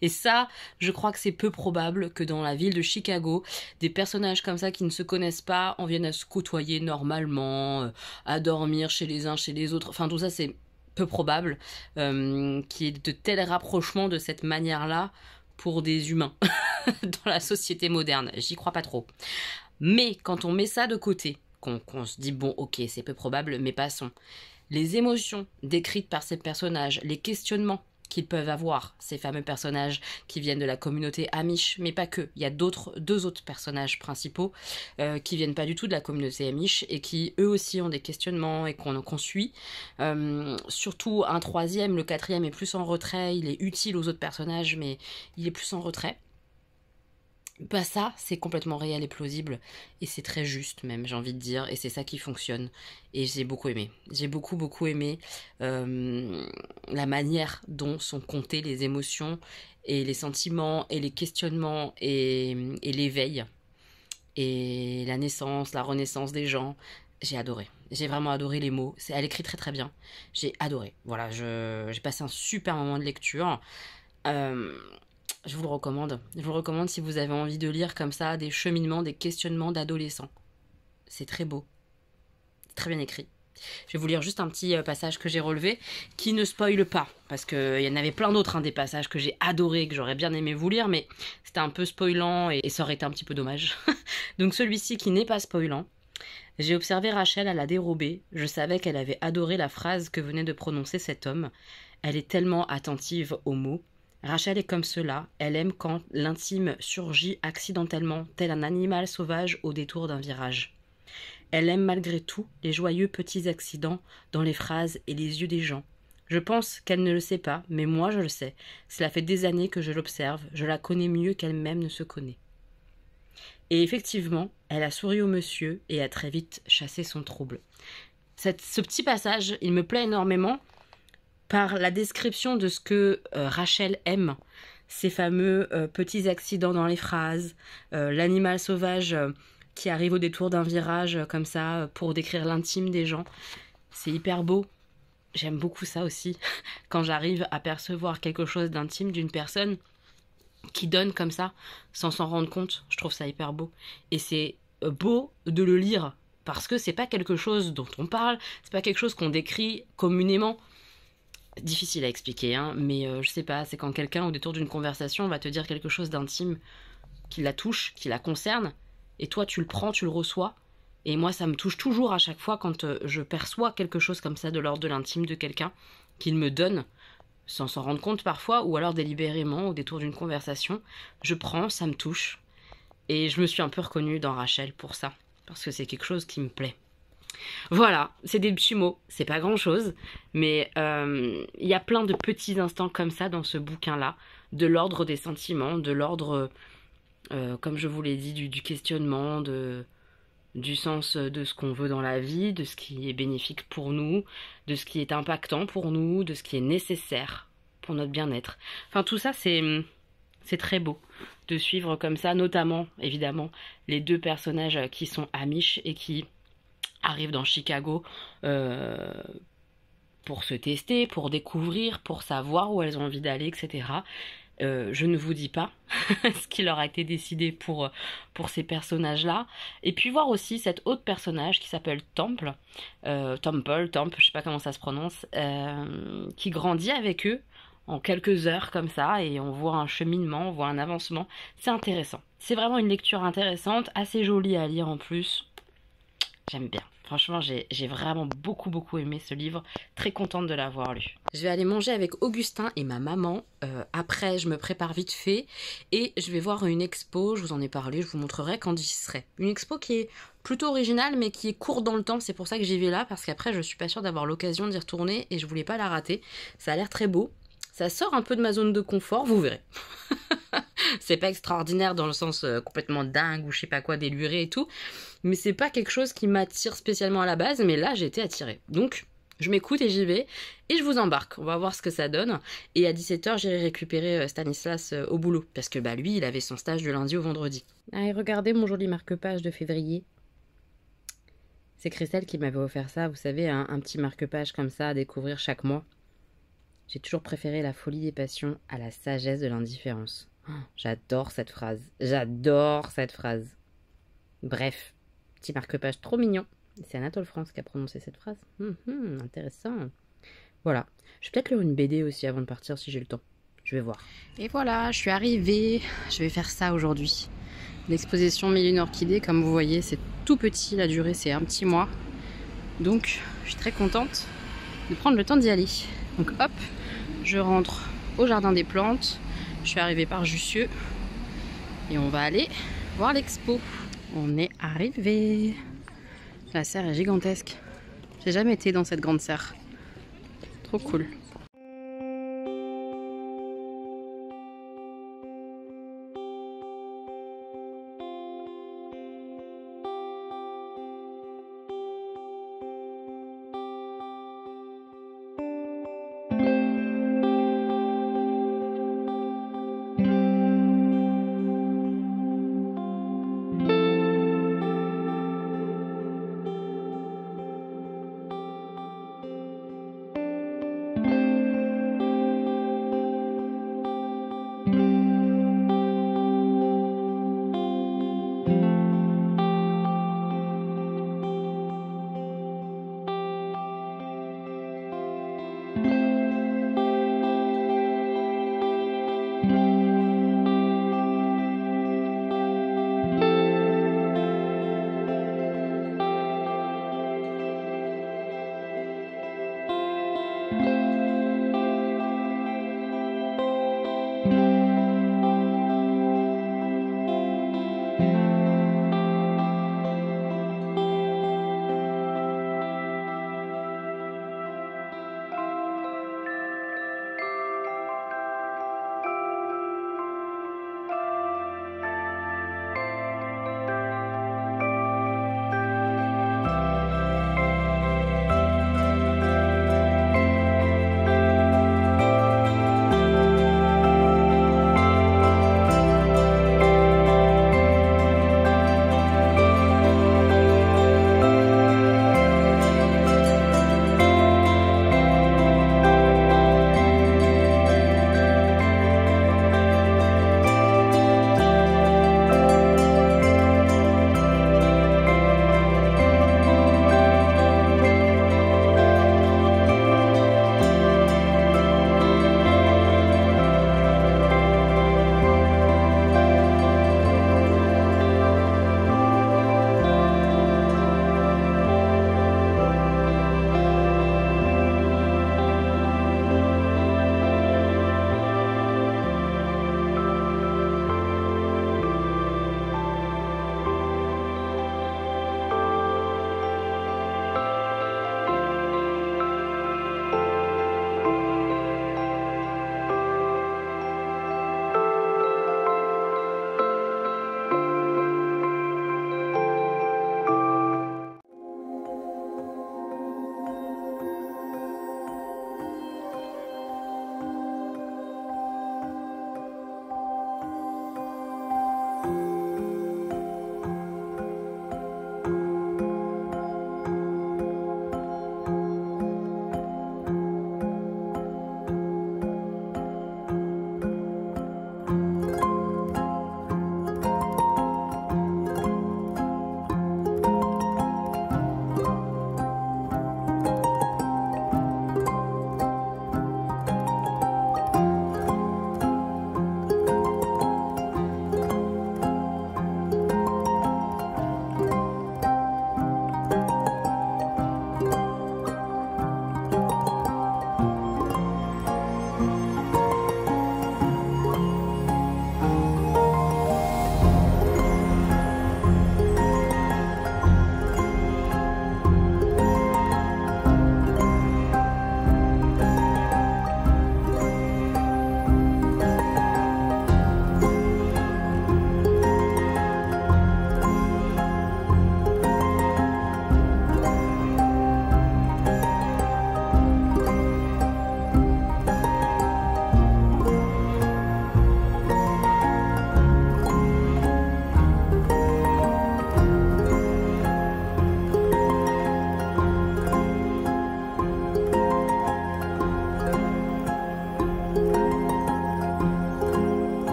A: Et ça, je crois que c'est peu probable que dans la ville de Chicago, des personnages comme ça qui ne se connaissent pas en viennent à se côtoyer normalement, à dormir chez les uns, chez les autres. Enfin, tout ça, c'est peu probable qu'il y ait de tels rapprochements de cette manière-là pour des humains dans la société moderne. J'y crois pas trop. Mais quand on met ça de côté, qu'on se dit, bon, ok, c'est peu probable, mais passons. Les émotions décrites par ces personnages, les questionnements qu'ils peuvent avoir, ces fameux personnages qui viennent de la communauté Amish, mais pas que. Il y a deux autres personnages principaux qui viennent pas du tout de la communauté Amish et qui, eux aussi, ont des questionnements et qu'on suit. Surtout un troisième, le quatrième est plus en retrait, il est utile aux autres personnages, mais il est plus en retrait. Bah ça, c'est complètement réel et plausible, et c'est très juste même, j'ai envie de dire, et c'est ça qui fonctionne, et j'ai beaucoup aimé. J'ai beaucoup aimé la manière dont sont comptées les émotions, et les sentiments, et les questionnements, et l'éveil, et la naissance, la renaissance des gens. J'ai adoré. J'ai vraiment adoré les mots. Elle écrit très bien. J'ai adoré. Voilà, j'ai passé un super moment de lecture. Je vous le recommande. Je vous le recommande si vous avez envie de lire comme ça des cheminements, des questionnements d'adolescents. C'est très beau. C'est très bien écrit. Je vais vous lire juste un petit passage que j'ai relevé, qui ne spoile pas, parce qu'il y en avait plein d'autres, des passages que j'ai adorés, que j'aurais bien aimé vous lire, mais c'était un peu spoilant et ça aurait été un petit peu dommage. Donc celui-ci qui n'est pas spoilant. J'ai observé Rachel à la dérobée. Je savais qu'elle avait adoré la phrase que venait de prononcer cet homme. Elle est tellement attentive aux mots. Rachel est comme cela, elle aime quand l'intime surgit accidentellement, tel un animal sauvage au détour d'un virage. Elle aime malgré tout les joyeux petits accidents dans les phrases et les yeux des gens. Je pense qu'elle ne le sait pas, mais moi je le sais. Cela fait des années que je l'observe, je la connais mieux qu'elle-même ne se connaît. Et effectivement, elle a souri au monsieur et a très vite chassé son trouble. Ce petit passage, il me plaît énormément, par la description de ce que Rachel aime, ces fameux petits accidents dans les phrases, l'animal sauvage qui arrive au détour d'un virage comme ça pour décrire l'intime des gens. C'est hyper beau. J'aime beaucoup ça aussi, quand j'arrive à percevoir quelque chose d'intime d'une personne
C: qui donne comme ça, sans s'en rendre compte. Je trouve ça hyper beau. Et c'est beau de le lire, parce que c'est pas quelque chose dont on parle, c'est pas quelque chose qu'on décrit communément. Difficile à expliquer, hein, mais je sais pas, c'est quand quelqu'un, au détour d'une conversation, va te dire quelque chose d'intime qui la touche, qui la concerne, et toi tu le prends, tu le reçois. Et moi ça me touche toujours à chaque fois quand je perçois quelque chose comme ça de l'ordre de l'intime de quelqu'un, qu'il me donne, sans s'en rendre compte parfois, ou alors délibérément, au détour d'une conversation. Je prends, ça me touche. Et je me suis un peu reconnue dans Rachel pour ça, parce que c'est quelque chose qui me plaît. Voilà, c'est des petits mots, c'est pas grand chose, mais il y a plein de petits instants comme ça dans ce bouquin-là, de l'ordre des sentiments, de l'ordre, comme je vous l'ai dit, du questionnement, du sens de ce qu'on veut dans la vie, de ce qui est bénéfique pour nous, de ce qui est impactant pour nous, de ce qui est nécessaire pour notre bien-être. Enfin, tout ça, c'est très beau de suivre comme ça, notamment, évidemment, les deux personnages qui sont Amish et qui arrivent dans Chicago pour se tester, pour découvrir, pour savoir où elles ont envie d'aller, etc. Je ne vous dis pas ce qui leur a été décidé pour ces personnages-là. Et puis voir aussi cet autre personnage qui s'appelle Temple, Temple, je sais pas comment ça se prononce, qui grandit avec eux en quelques heures comme ça, et on voit un cheminement, on voit un avancement. C'est intéressant. C'est vraiment une lecture intéressante, assez jolie à lire en plus. J'aime bien. Franchement, j'ai vraiment beaucoup aimé ce livre. Très contente de l'avoir lu. Je vais aller manger avec Augustin et ma maman. Après, je me prépare vite fait. Et je vais voir une expo. Je vous en ai parlé. Je vous montrerai quand j'y serai. Une expo qui est plutôt originale, mais qui est courte dans le temps. C'est pour ça que j'y vais là. Parce qu'après, je suis pas sûre d'avoir l'occasion d'y retourner. Et je voulais pas la rater. Ça a l'air très beau. Ça sort un peu de ma zone de confort. Vous verrez. C'est pas extraordinaire dans le sens complètement dingue ou je sais pas quoi, déluré et tout. Mais c'est pas quelque chose qui m'attire spécialement à la base, mais là j'ai été attirée. Donc je m'écoute et j'y vais et je vous embarque. On va voir ce que ça donne. Et à 17h, j'irai récupérer Stanislas au boulot. Parce que lui, il avait son stage du lundi au vendredi. Allez, regardez mon joli marque-page de février. C'est Christelle qui m'avait offert ça, vous savez, un petit marque-page comme ça à découvrir chaque mois. J'ai toujours préféré la folie des passions à la sagesse de l'indifférence. Oh, j'adore cette phrase. J'adore cette phrase. Bref, petit marque-page trop mignon. C'est Anatole France qui a prononcé cette phrase. Intéressant. Voilà. Je vais peut-être lire une BD aussi avant de partir si j'ai le temps. Je vais voir. Et voilà, je suis arrivée. Je vais faire ça aujourd'hui. L'exposition Mille et une orchidées, comme vous voyez, c'est tout petit. La durée, c'est un petit mois. Donc, je suis très contente de prendre le temps d'y aller. Donc hop, je rentre au jardin des plantes. Je suis arrivée par Jussieu. Et on va aller voir l'expo. On est arrivé. La serre est gigantesque. J'ai jamais été dans cette grande serre. Trop cool.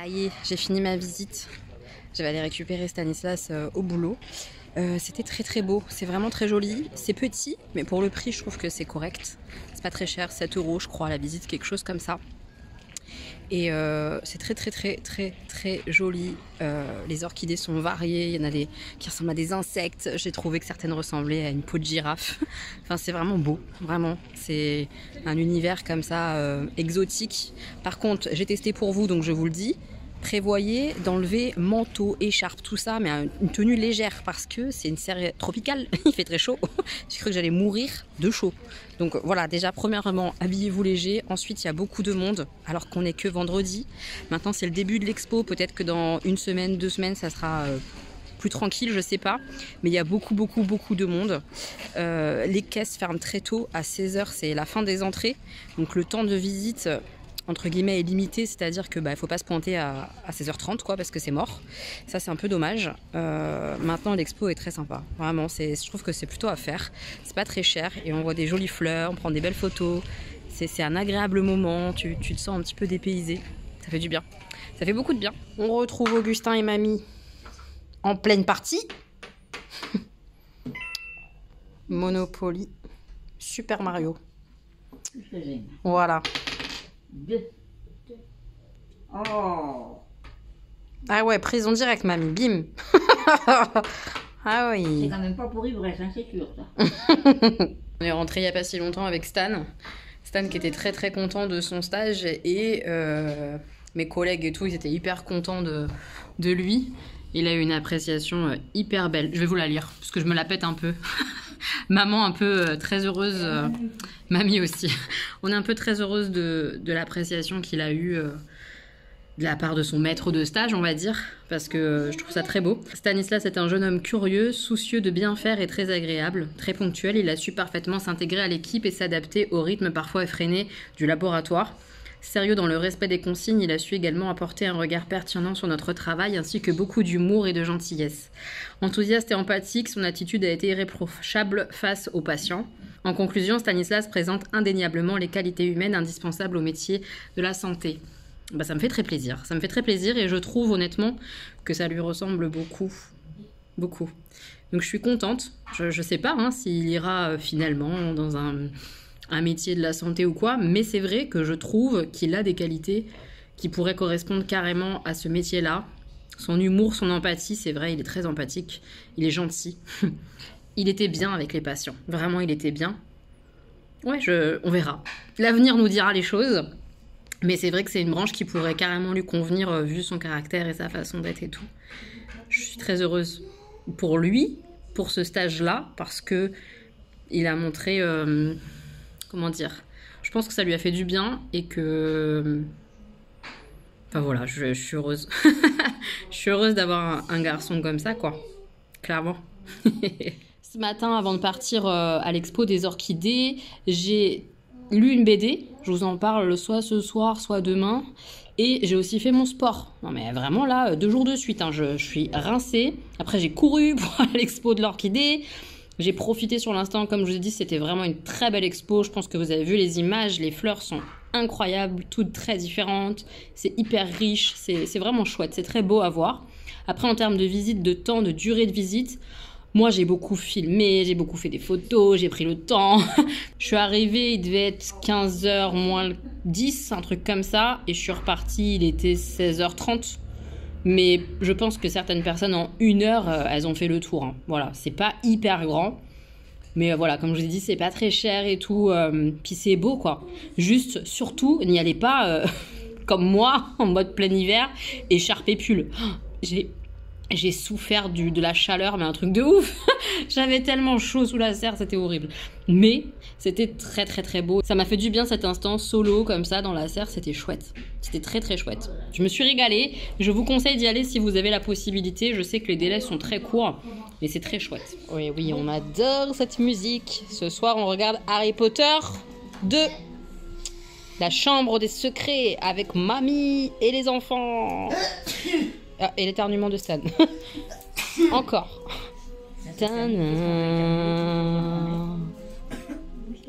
A: y est, j'ai fini ma visite. Je vais aller récupérer Stanislas au boulot. C'était très très beau, c'est vraiment très joli. C'est petit, mais pour le prix, je trouve que c'est correct. C'est pas très cher, 7 € je crois à la visite, quelque chose comme ça. Et c'est très très très très très joli. Les orchidées sont variées, il y en a des qui ressemblent à des insectes. J'ai trouvé que certaines ressemblaient à une peau de girafe. Enfin, c'est vraiment beau, vraiment. C'est un univers comme ça exotique. Par contre, j'ai testé pour vous, donc je vous le dis. Prévoyez d'enlever manteau, écharpe, tout ça, mais une tenue légère parce que c'est une série tropicale, il fait très chaud. J'ai cru que j'allais mourir de chaud. Donc voilà, déjà premièrement, habillez-vous léger. Ensuite, il y a beaucoup de monde alors qu'on n'est que vendredi. Maintenant, c'est le début de l'expo. Peut-être que dans 1 semaine, 2 semaines, ça sera plus tranquille, je sais pas. Mais il y a beaucoup de monde. Les caisses ferment très tôt, à 16h, c'est la fin des entrées. Donc le temps de visite entre guillemets est limité, c'est-à-dire que faut pas se pointer à 16h30 quoi, parce que c'est mort. Ça c'est un peu dommage. Maintenant l'expo est très sympa, vraiment. Je trouve que c'est plutôt à faire. C'est pas très cher et on voit des jolies fleurs, on prend des belles photos. C'est un agréable moment. Tu te sens un petit peu dépaysé. Ça fait du bien. Ça fait beaucoup de bien. On retrouve Augustin et Mamie en pleine partie. Monopoly, Super Mario. Voilà.
D: Oh.
A: Ah ouais, prison directe, mamie, bim. Ah
D: C'est
A: oui.
D: quand même pas pour ivresse, hein, c'est sûr ça.
A: On est rentré il n'y a pas si longtemps avec Stan. Stan qui était très très content de son stage et mes collègues et tout, ils étaient hyper contents de lui. Il a eu une appréciation hyper belle. Je vais vous la lire parce que je me la pète un peu. Maman un peu très heureuse, mamie aussi. On est un peu très heureuse de l'appréciation qu'il a eue de la part de son maître de stage, on va dire, parce que je trouve ça très beau. Stanislas est un jeune homme curieux, soucieux de bien faire et très agréable, très ponctuel. Il a su parfaitement s'intégrer à l'équipe et s'adapter au rythme parfois effréné du laboratoire. Sérieux dans le respect des consignes, il a su également apporter un regard pertinent sur notre travail ainsi que beaucoup d'humour et de gentillesse. Enthousiaste et empathique, son attitude a été irréprochable face aux patients. En conclusion, Stanislas présente indéniablement les qualités humaines indispensables au métier de la santé. Ça me fait très plaisir. Ça me fait très plaisir et je trouve honnêtement que ça lui ressemble beaucoup. Beaucoup. Donc je suis contente. Je sais pas s'il ira finalement dans un métier de la santé ou quoi, mais c'est vrai que je trouve qu'il a des qualités qui pourraient correspondre carrément à ce métier-là. Son humour, son empathie, c'est vrai, il est très empathique, il est gentil. Il était bien avec les patients, vraiment il était bien. Ouais, on verra. L'avenir nous dira les choses, mais c'est vrai que c'est une branche qui pourrait carrément lui convenir vu son caractère et sa façon d'être et tout. Je suis très heureuse pour lui, pour ce stage-là, parce que il a montré... comment dire, je pense que ça lui a fait du bien et que... Enfin voilà, je suis heureuse. Je suis heureuse d'avoir un garçon comme ça, quoi. Clairement. Ce matin, avant de partir à l'expo des orchidées, j'ai lu une BD. Je vous en parle soit ce soir, soit demain. Et j'ai aussi fait mon sport. Non mais vraiment là, 2 jours de suite. Je suis rincée. Après, j'ai couru pour aller à l'expo de l'orchidée. J'ai profité sur l'instant, comme je vous ai dit, c'était vraiment une très belle expo. Je pense que vous avez vu les images, les fleurs sont incroyables, toutes très différentes. C'est hyper riche, c'est vraiment chouette, c'est très beau à voir. Après, en termes de visite, de temps, de durée de visite, moi j'ai beaucoup filmé, j'ai beaucoup fait des photos, j'ai pris le temps. Je suis arrivée, il devait être 15h moins 10, un truc comme ça, et je suis repartie, il était 16h30. Mais je pense que certaines personnes, en 1 heure, elles ont fait le tour. Voilà, c'est pas hyper grand. Mais voilà, comme je vous ai dit, c'est pas très cher et tout. Puis c'est beau, quoi. Juste, surtout, n'y allez pas comme moi, en mode plein hiver, écharpe et pull. J'ai souffert de la chaleur, mais un truc de ouf. J'avais tellement chaud sous la serre, c'était horrible. Mais c'était très très très beau. Ça m'a fait du bien cet instant solo comme ça dans la serre, c'était chouette. C'était très très chouette. Je me suis régalée. Je vous conseille d'y aller si vous avez la possibilité. Je sais que les délais sont très courts, mais c'est très chouette. Oui, oui, on adore cette musique. Ce soir, on regarde Harry Potter 2. La chambre des secrets avec mamie et les enfants. Ah, et l'éternuement de Stan. Encore.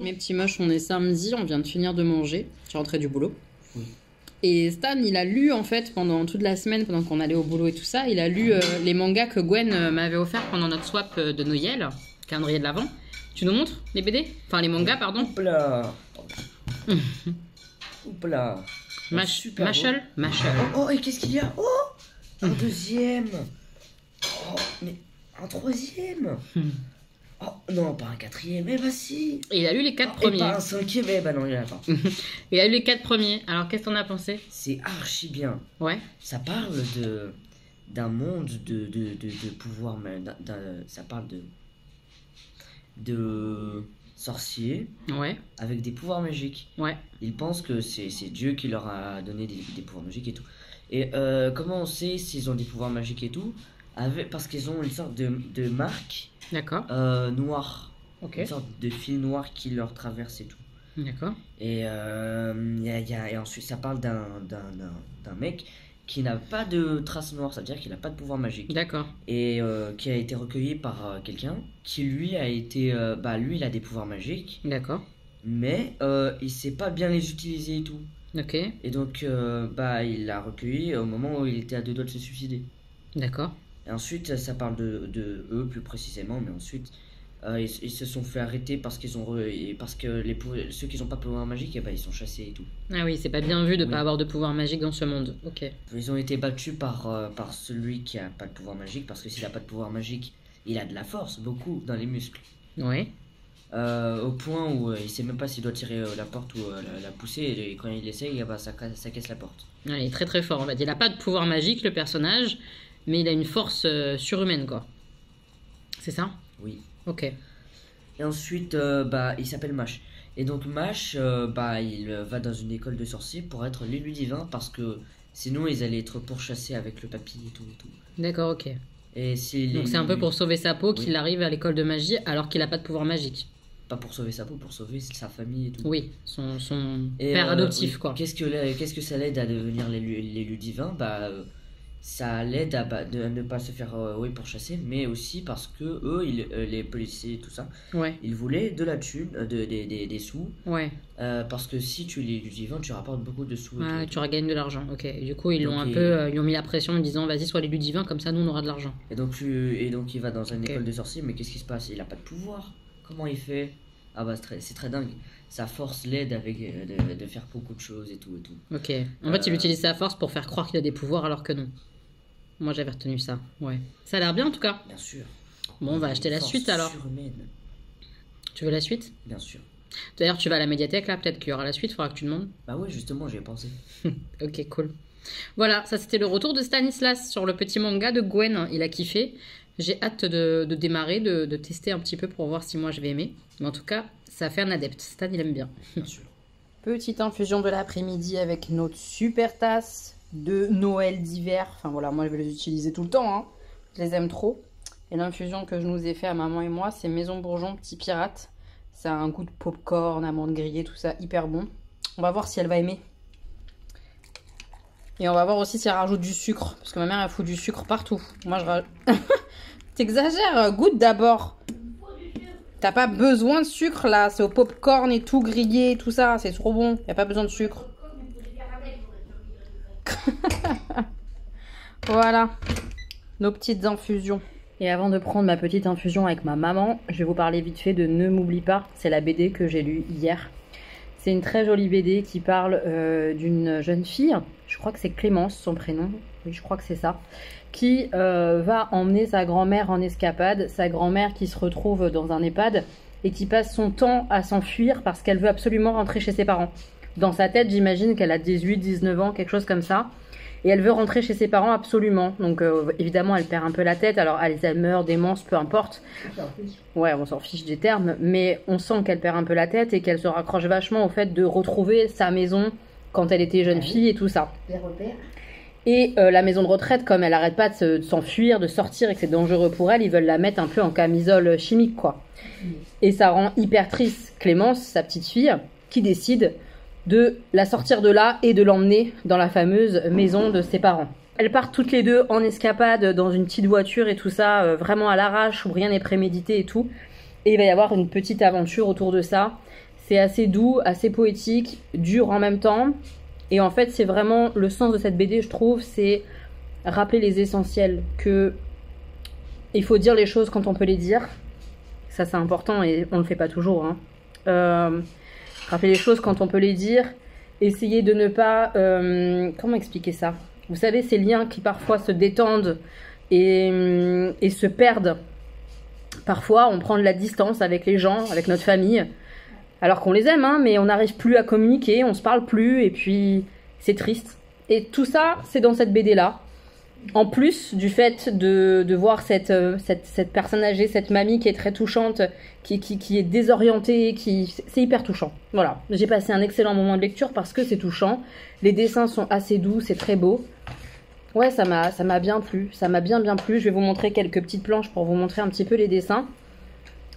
A: Mes petits moches, on est samedi, on vient de finir de manger. Je suis rentrée du boulot. Et Stan, il a lu en fait pendant toute la semaine, pendant qu'on allait au boulot et tout ça, il a lu les mangas que Gwen m'avait offert pendant notre swap de Noël, calendrier de l'Avent. Tu nous montres les BD? Enfin les mangas, pardon.
B: Oupla. Oupla. Super
A: Machel.
B: Oh, et qu'est-ce qu'il y a? Oh, un deuxième. Oh, mais un troisième. Oh, non, pas un quatrième. Eh bah si.
A: Et il a lu les 4
B: Et
A: premiers.
B: pas un cinquième. Eh bah non, il y en a pas.
A: Il a lu les 4 premiers. Alors qu'est-ce que t'en as pensé?
B: C'est archi bien.
A: Ouais.
B: Ça parle d'un monde de pouvoir, mais ça parle de sorciers
A: Ouais.
B: avec des pouvoirs magiques.
A: Ouais.
B: Ils pensent que c'est Dieu qui leur a donné des pouvoirs magiques et tout. Et comment on sait s'ils ont des pouvoirs magiques et tout? Parce qu'ils ont une sorte de marque
A: D'accord.
B: noire.
A: Ok.
B: Une sorte de fil noir qui leur traverse et tout.
A: D'accord.
B: Et, et ensuite, ça parle d'un mec qui n'a pas de trace noire, ça veut dire qu'il n'a pas de pouvoir magique.
A: D'accord.
B: Et qui a été recueilli par quelqu'un qui, lui, a été. Lui, il a des pouvoirs magiques,
A: D'accord.
B: mais il sait pas bien les utiliser et tout.
A: Ok.
B: Et donc, il l'a recueilli au moment où il était à 2 doigts de se suicider.
A: D'accord.
B: Et ensuite, ça parle de eux plus précisément, mais ensuite. Ils se sont fait arrêter parce qu'ils ont parce que ceux qui n'ont pas de pouvoir magique, ils sont chassés et tout.
A: Ah oui, c'est pas bien vu de
B: Oui.
A: pas avoir de pouvoir magique dans ce monde. Ok.
B: Ils ont été battus par celui qui a pas de pouvoir magique, parce que s'il a pas de pouvoir magique, il a de la force, beaucoup, dans les muscles.
A: Ouais.
B: Au point où il sait même pas s'il doit tirer la porte ou la pousser, et quand il essaye, ça casse la porte.
A: Ouais, il est très très fort en fait. Il a pas de pouvoir magique le personnage, mais il a une force surhumaine quoi. C'est ça?
B: Oui.
A: Ok.
B: Et ensuite, il s'appelle Mash. Et donc Mash, il va dans une école de sorciers pour être l'élu divin, parce que sinon ils allaient être pourchassés avec le papy et tout et tout.
A: D'accord, ok.
B: Et s'il
A: Donc
B: est
A: c'est un peu
B: élu-
A: pour sauver sa peau
B: Oui.
A: qu'il arrive à l'école de magie alors qu'il a pas de pouvoir magique.
B: Pas pour sauver sa peau, pour sauver sa famille et tout.
A: Oui, son
B: Et,
A: père adoptif
B: oui.
A: quoi.
B: Qu'est-ce que ça l'aide à devenir l'élu divin? Ça l'aide à ne pas se faire pourchasser, mais aussi parce que eux, les policiers et tout ça,
A: Ouais,
B: ils voulaient de la thune, des sous,
A: ouais.
B: parce que si tu es l'élu divin, tu rapportes beaucoup de sous.
A: Ouais, tu regagnes de l'argent. Ok. Et du coup, ils
B: Donc,
A: l'ont un peu, ils ont mis la pression en disant vas-y, sois l'élu divin, comme ça nous on aura de l'argent.
B: Et donc il va dans une
A: Ok.
B: école de sorciers, mais qu'est-ce qui se passe? Il a pas de pouvoir. Comment il fait? Ah bah c'est très dingue. Sa force l'aide avec de faire beaucoup de choses et tout et tout.
A: Ok. En fait, il utilise sa force pour faire croire qu'il a des pouvoirs alors que non. Moi j'avais retenu ça. Ouais. Ça a l'air bien en tout cas.
B: Bien sûr.
A: Bon, on va acheter la
B: Force
A: suite alors.
B: surhumaine,
A: Tu veux la suite?
B: bien sûr.
A: D'ailleurs, tu vas à la médiathèque là, peut-être qu'il y aura la suite, faudra que tu demandes.
B: Bah ouais, justement, j'y ai pensé.
A: Ok, cool. Voilà, ça c'était le retour de Stanislas sur le petit manga de Gwen. Il a kiffé. J'ai hâte de démarrer, de tester un petit peu pour voir si moi je vais aimer. Mais en tout cas, ça fait un adepte. Stan, il aime bien.
B: Bien sûr.
C: Petite infusion de l'après-midi avec notre super tasse de Noël d'hiver. Enfin voilà, moi je vais les utiliser tout le temps, hein. Je les aime trop. Et l'infusion que je nous ai fait à maman et moi, c'est Maison Bourgeon Petit Pirate. Ça a un goût de popcorn, amandes grillées, tout ça, hyper bon. On va voir si elle va aimer. Et on va voir aussi si elle rajoute du sucre. Parce que ma mère, elle fout du sucre partout. Moi, je rajoute... T'exagères, goûte d'abord. T'as pas besoin de sucre, là. C'est au popcorn et tout, grillé, tout ça. C'est trop bon. Y a pas besoin de sucre. Voilà. Nos petites infusions. Et avant de prendre ma petite infusion avec ma maman, je vais vous parler vite fait de Ne m'oublie pas. C'est la BD que j'ai lue hier. C'est une très jolie BD qui parle d'une jeune fille, je crois que c'est Clémence son prénom, oui je crois que c'est ça, qui va emmener sa grand-mère en escapade, sa grand-mère qui se retrouve dans un EHPAD et qui passe son temps à s'enfuir parce qu'elle veut absolument rentrer chez ses parents. Dans sa tête, j'imagine qu'elle a 18-19 ans, quelque chose comme ça. Et elle veut rentrer chez ses parents absolument. Donc évidemment, elle perd un peu la tête. Alors Alzheimer, démence, peu importe. Ouais, on s'en fiche des termes. Mais on sent qu'elle perd un peu la tête et qu'elle se raccroche vachement au fait de retrouver sa maison quand elle était jeune fille et tout ça. Et la maison de retraite, comme elle arrête pas de s'enfuir, de sortir et que c'est dangereux pour elle, ils veulent la mettre un peu en camisole chimique, quoi. Et ça rend hyper triste Clémence, sa petite fille, qui décide de la sortir de là et de l'emmener dans la fameuse maison de ses parents. Elles partent toutes les deux en escapade dans une petite voiture et tout ça, vraiment à l'arrache où rien n'est prémédité et tout. Et il va y avoir une petite aventure autour de ça. C'est assez doux, assez poétique, dur en même temps. Et en fait, c'est vraiment le sens de cette BD, je trouve, c'est rappeler les essentiels, que il faut dire les choses quand on peut les dire. Ça, c'est important et on le fait pas toujours. Hein. Rappeler les choses quand on peut les dire. Essayer de ne pas... comment expliquer ça? Vous savez, ces liens qui parfois se détendent et se perdent. Parfois, on prend de la distance avec les gens, avec notre famille, alors qu'on les aime, hein, mais on n'arrive plus à communiquer, on se parle plus, et puis c'est triste. Et tout ça, c'est dans cette BD-là. En plus du fait de voir cette personne âgée, cette mamie qui est très touchante, qui est désorientée, c'est hyper touchant. Voilà, j'ai passé un excellent moment de lecture parce que c'est touchant. Les dessins sont assez doux, c'est très beau. Ouais, ça m'a bien plu, ça m'a bien plu. Je vais vous montrer quelques petites planches pour vous montrer un petit peu les dessins.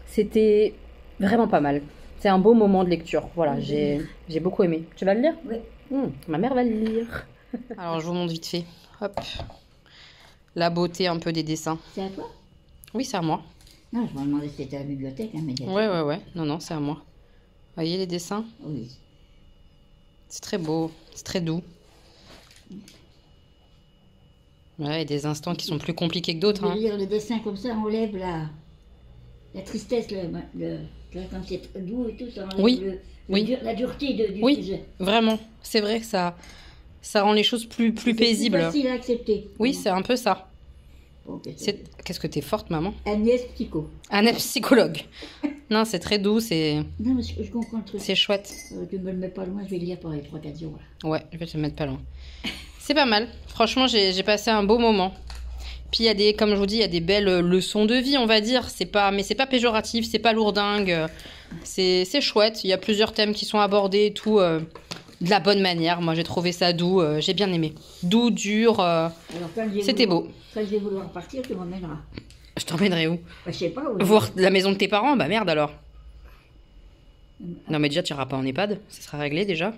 C: C'était vraiment pas mal. C'est un beau moment de lecture. Voilà, j'ai beaucoup aimé. Tu vas le lire?
D: Oui.
C: Ma mère va le lire. Alors, je vous montre vite fait. Hop. La beauté un peu des dessins.
D: C'est à toi?
C: Oui, c'est à moi.
D: Non, je me demandais si c'était à la bibliothèque, hein, médiathèque.
C: Ouais. Non, c'est à moi. Vous voyez les dessins?
D: Oui.
C: C'est très beau, c'est très doux. Ouais, il y a des instants qui sont plus compliqués que d'autres.
D: De
C: Hein.
D: lire le dessin comme ça, on enlève la tristesse, quand c'est doux et tout, ça enlève
C: Oui, oui.
D: la dureté du
C: Oui.
D: sujet.
C: Vraiment, c'est vrai que ça rend les choses plus
D: C'est
C: paisibles.
D: plus facile à accepter.
C: Oui, c'est un peu ça.
D: Bon,
C: Qu'est-ce que t'es forte, maman?
D: Agnès Psycho.
C: Un psychologue. Non, c'est très doux, c'est
D: Non, mais je comprends le truc.
C: chouette.
D: Tu me le mets pas loin, je vais le lire pour les 3-4 jours. Là.
C: Ouais, je vais te le mettre pas loin. C'est pas mal. Franchement, j'ai passé un beau moment. Puis il y a des, comme je vous dis, il y a des belles leçons de vie, on va dire. Mais c'est pas péjoratif, c'est pas lourdingue. C'est chouette. Il y a plusieurs thèmes qui sont abordés et tout de la bonne manière. Moi, j'ai trouvé ça doux. J'ai bien aimé. Doux, dur.
D: Alors,
C: C'était beau.
D: Quand je vais vouloir partir, tu m'emmèneras.
C: Je t'emmènerai où?
D: Bah, je sais pas où.
C: Voir la maison de tes parents? Bah merde alors. Non, mais déjà, tu iras pas en EHPAD. Ça sera réglé déjà.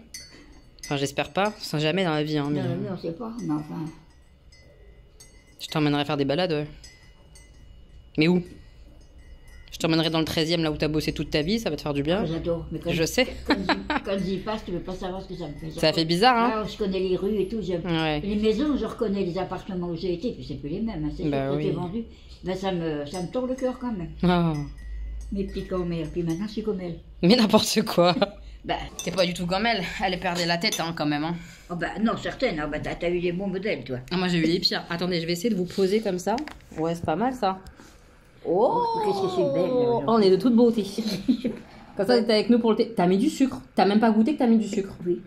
C: Enfin, j'espère pas. Sans jamais dans la vie. Hein, mais...
D: Non, on sait pas. Mais enfin.
C: Je t'emmènerai faire des balades, ouais. Mais où? Je t'emmènerai dans le 13e, là où t'as bossé toute ta vie, ça va te faire du bien.
D: J'adore. Mais
C: Je sais.
D: quand j'y passe, tu veux pas savoir ce que ça me fait.
C: Ça fait bizarre, hein?
D: Ah, je connais les rues et tout.
C: Ouais.
D: Les maisons, je reconnais les appartements où j'ai été, puis c'est plus les mêmes. Hein. C'est
C: Bah
D: sûr que
C: oui.
D: j'ai vendu. Ben, ça me tord le cœur quand même.
C: Oh.
D: Mes petites grand-mères. Puis maintenant, je suis comme elle.
C: Mais n'importe quoi.
D: Bah,
C: T'es pas du tout comme elle. Elle perdait la tête, hein, quand même. Hein.
D: oh bah, non, certaines. Ah, bah, t'as eu les bons modèles, toi.
C: Ah, moi, j'ai eu les pires. Attendez, je vais essayer de vous poser comme ça. Ouais, c'est pas mal, ça. Oh,
D: Qu'est-ce que c'est belle, là,
C: on est de toute beauté. Comme ça, t'es avec nous pour le thé. T'as mis du sucre. T'as même pas goûté que t'as mis du sucre.
D: Oui.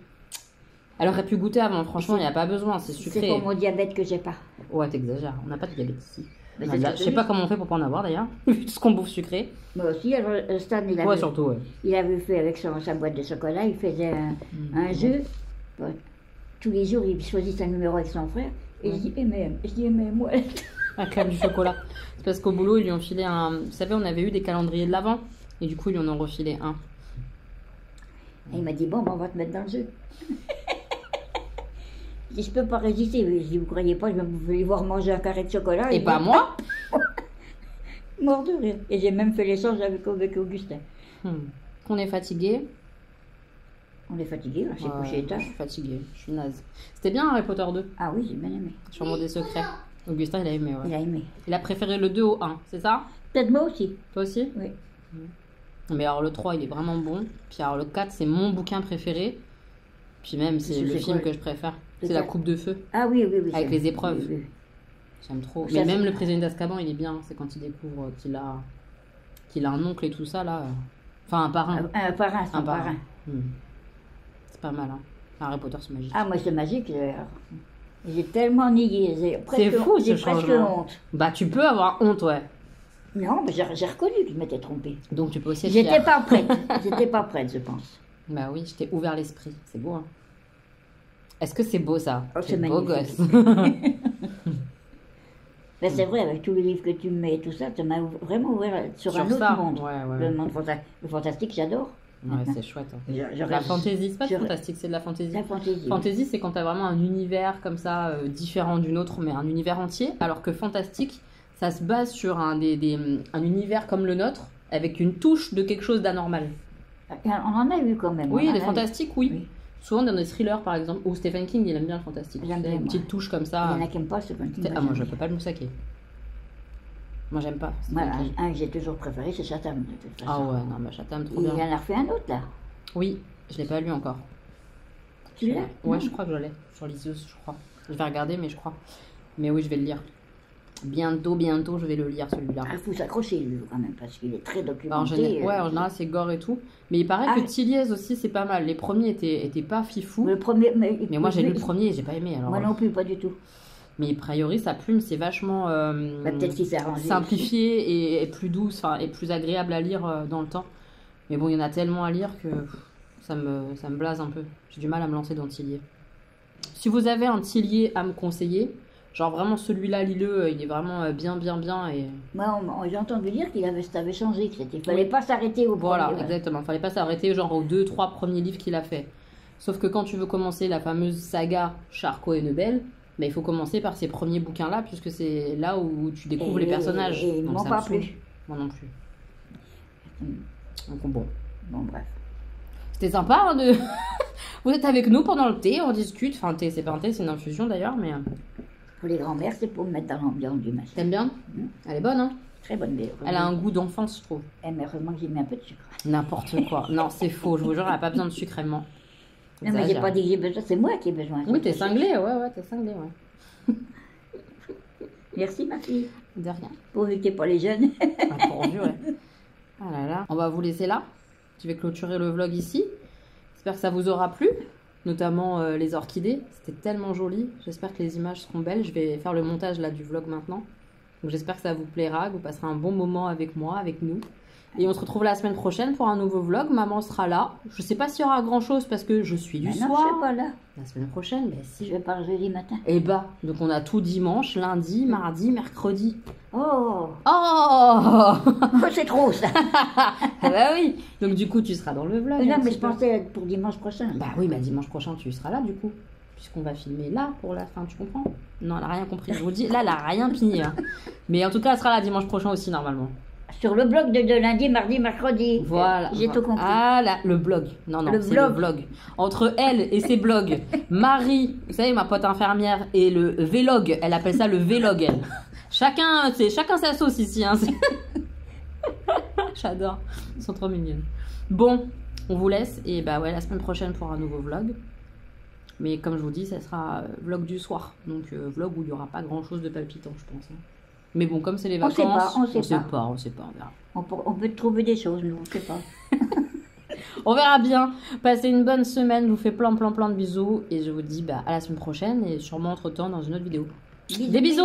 C: Elle aurait pu goûter avant. Franchement, il n'y a pas besoin. C'est
D: C'est
C: sucré.
D: pour mon diabète que j'ai pas.
C: Ouais, t'exagères. On n'a pas de diabète ici.
D: Mais
C: On a
D: c'est
C: de la-
D: ce que
C: Je sais
D: je
C: pas
D: dis.
C: comment on fait pour pas en avoir d'ailleurs. Vu tout ce qu'on bouffe sucré.
D: Moi aussi, alors Stan,
C: Ouais, surtout, ouais.
D: il avait fait avec sa boîte de chocolat, il faisait un jeu. Bon, tous les jours, il choisit un numéro avec son frère. Et je dis, moi.
C: La crème du chocolat. C'est parce qu'au boulot, ils lui ont filé un. Vous savez, on avait eu des calendriers de l'avant. Et du coup, ils lui en ont refilé un.
D: Et il m'a dit, bon, ben, on va te mettre dans le jeu. Je dis, je peux pas résister. Je dis, vous croyez pas, je vais vous voir manger un carré de chocolat.
C: Et pas moi.
D: Mort de rire. Et j'ai même fait l'échange avec Augustin.
C: On est fatigué.
D: On est fatigué, on s'est couché
C: Je
D: tard.
C: suis fatiguée. Je suis naze. C'était bien Harry Potter 2.
D: Ah oui, j'ai bien aimé.
C: Chambre des secrets. Augustin, il a aimé,
D: Il
C: ouais.
D: a aimé.
C: Il a préféré le 2 au 1, c'est ça?
D: Peut-être moi aussi.
C: Toi aussi?
D: Oui.
C: Mais alors le 3, il est vraiment bon. Puis alors le 4, c'est mon bouquin préféré. Puis même, c'est
D: C'est
C: le
D: quoi,
C: film
D: le-
C: que je préfère.
D: le
C: C'est La
D: 4?
C: Coupe de Feu.
D: Ah oui, oui, oui.
C: Avec
D: ça-
C: les épreuves.
D: oui, oui.
C: J'aime trop.
D: Ça,
C: Mais même
D: c'est-
C: le prisonnier d'Azkaban, il est bien. C'est quand il découvre qu'il a un oncle et tout ça, là. Enfin, un parrain.
D: Un parrain, c'est un parrain.
C: Hmm. C'est pas mal, hein. Harry Potter, c'est magique.
D: Ah, moi, c'est magique. J'ai tellement nié.
C: C'est fou,
D: J'ai
C: ce
D: presque
C: changement.
D: honte.
C: Bah, tu peux avoir honte, ouais.
D: Non, mais j'ai reconnu que je m'étais trompée.
C: Donc, tu peux aussi être
D: J'étais
C: fière.
D: pas prête. J'étais pas prête, je pense.
C: Bah oui, je t'ai ouvert l'esprit. C'est beau, hein. Est-ce que c'est beau, ça?
D: Oh, c'est
C: beau
D: magnifique.
C: gosse.
D: Ben, c'est vrai, avec tous les livres que tu me mets et tout ça, ça m'a vraiment ouvert sur un
C: Sur
D: autre
C: ça,
D: monde.
C: ouais, ouais.
D: Le monde le fantastique, j'adore.
C: Ouais, c'est chouette. Hein.
D: Je
C: La
D: reste-
C: fantaisie, c'est pas
D: je-
C: fantastique, c'est de la fantaisie.
D: La fantaisie.
C: Fantaisie, c'est quand t'as vraiment un univers comme ça, différent d'une autre, mais un univers entier. Alors que fantastique, ça se base sur un univers comme le nôtre, avec une touche de quelque chose d'anormal.
D: On en a eu quand même.
C: Oui,
D: on en
C: les
D: a eu.
C: fantastiques, oui.
D: Oui.
C: Souvent dans des thrillers par exemple, ou Stephen King il aime bien le fantastique.
D: J'aime
C: Tu sais,
D: bien,
C: une
D: moi.
C: petite touche comme
D: Il y
C: ça.
D: en a qui n'aiment pas ce film.
C: Ah, moi je peux pas le moussaquer. Moi j'aime pas. Stephen
D: Voilà,
C: King.
D: un que j'ai toujours préféré, c'est Chatham, de toute façon.
C: Ah ouais, non, bah Chatham, trop
D: Il
C: bien.
D: en a refait un autre, là.
C: Oui, je l'ai pas lu encore.
D: Tu l'as
C: Ouais,
D: Non.
C: je crois que je l'ai. Sur Lysius, je crois. Je vais regarder, mais je crois. Mais oui, je vais le lire. Bientôt, je vais le lire celui-là.
D: Il faut s'accrocher, lui, quand même, parce qu'il est très
C: Bah,
D: documenté.
C: ouais, en général, c'est gore et tout. Mais il paraît
D: Ah.
C: que Tilliez aussi, c'est pas mal. Les premiers étaient pas fifous.
D: Le premier,
C: Mais moi, j'ai lu le premier et j'ai pas aimé. Alors,
D: Moi non plus, pas du tout.
C: Mais a priori, sa plume, c'est vachement
D: Bah, peut-être qu'il s'est arrangé.
C: simplifié et plus douce, enfin, et plus agréable à lire dans le temps. Mais bon, il y en a tellement à lire que ça me blase un peu. J'ai du mal à me lancer dans Tillier. Si vous avez un Tillier à me conseiller, genre vraiment celui-là, lis-le, il est vraiment bien. Et
D: Moi, j'ai entendu dire ça avait changé, qu'il ne fallait pas s'arrêter au
C: voilà,
D: premier.
C: exactement. Fallait pas s'arrêter genre aux 2-3 premiers livres qu'il a fait. Sauf que quand tu veux commencer la fameuse saga Charcot et Nebel, bah, il faut commencer par ces premiers bouquins-là, puisque c'est là où tu découvres les personnages.
D: Et ils
C: Donc
D: m'ont
C: ça
D: pas
C: me saoule.
D: plu.
C: Moi non plus. Donc bon.
D: Bon, bref.
C: C'était sympa hein, de. Vous êtes avec nous pendant le thé, on discute. Enfin, thé, c'est pas un thé, c'est une infusion d'ailleurs, mais.
D: Pour les grands-mères, c'est pour me mettre dans l'ambiance du machin.
C: T'aimes bien Elle est bonne, hein
D: Très bonne bière.
C: Elle a un goût d'enfance, je trouve.
D: Eh, mais heureusement que j'ai mis un peu de sucre.
C: N'importe quoi. Non, c'est faux, je vous jure, elle a pas besoin de sucre, elle ment.
D: Non, mais j'ai pas dit que j'ai besoin, c'est moi qui ai besoin.
C: Oui, t'es cinglé, ouais, t'es cinglé, ouais.
D: Merci, ma fille.
C: De rien.
D: Pourvu qu'il n'y ait pas les jeunes.
C: Ah, pourvu, ouais. Ah là là. On va vous laisser là. Je vais clôturer le vlog ici. J'espère que ça vous aura plu, notamment les orchidées. C'était tellement joli. J'espère que les images seront belles. Je vais faire le montage là du vlog maintenant. Donc j'espère que ça vous plaira, que vous passerez un bon moment avec moi, avec nous. Et on se retrouve la semaine prochaine pour un nouveau vlog. Maman sera là. Je sais pas s'il y aura grand chose parce que je suis du
D: Mais non,
C: soir.
D: je suis pas là.
C: La semaine prochaine, ben
D: Je
C: si.
D: vais pas jeudi matin.
C: Et bah, donc on a tout dimanche, lundi, mardi, mercredi.
D: Oh,
C: Oh
D: c'est trop ça.
C: Ah bah oui. Donc du coup, tu seras dans le vlog.
D: Non,
C: un
D: mais
C: petit
D: je
C: peu.
D: pensais être pour dimanche prochain.
C: Bah oui, bah dimanche prochain, tu seras là du coup. Puisqu'on va filmer là pour la fin, tu comprends? Non, elle a rien compris, je vous le dis. Là, elle a rien pigné. Hein. Mais en tout cas, elle sera là dimanche prochain aussi, normalement.
D: Sur le blog de lundi, mardi, mercredi.
C: Voilà.
D: J'ai tout compris.
C: Ah là, le blog. Non,
D: Le
C: c'est
D: blog.
C: le blog. Entre elle et ses blogs, Marie, vous savez, ma pote infirmière, et le vlog, elle appelle ça le vlog, elle. Chacun sa sauce ici. Hein. J'adore. Ils sont trop mignonnes. Bon, on vous laisse. Et bah ouais, la semaine prochaine pour un nouveau vlog. Mais comme je vous dis, ça sera vlog du soir. Donc vlog où il n'y aura pas grand chose de palpitant, je pense. Hein. Mais bon, comme c'est les
D: On
C: vacances,
D: sait pas,
C: on sait pas, on verra.
D: On peut trouver des choses, nous, on ne sait pas.
C: On verra bien. Passez une bonne semaine. Je vous fais plein de bisous. Et je vous dis bah, à la semaine prochaine. Et sûrement entre-temps dans une autre vidéo. Des bisous.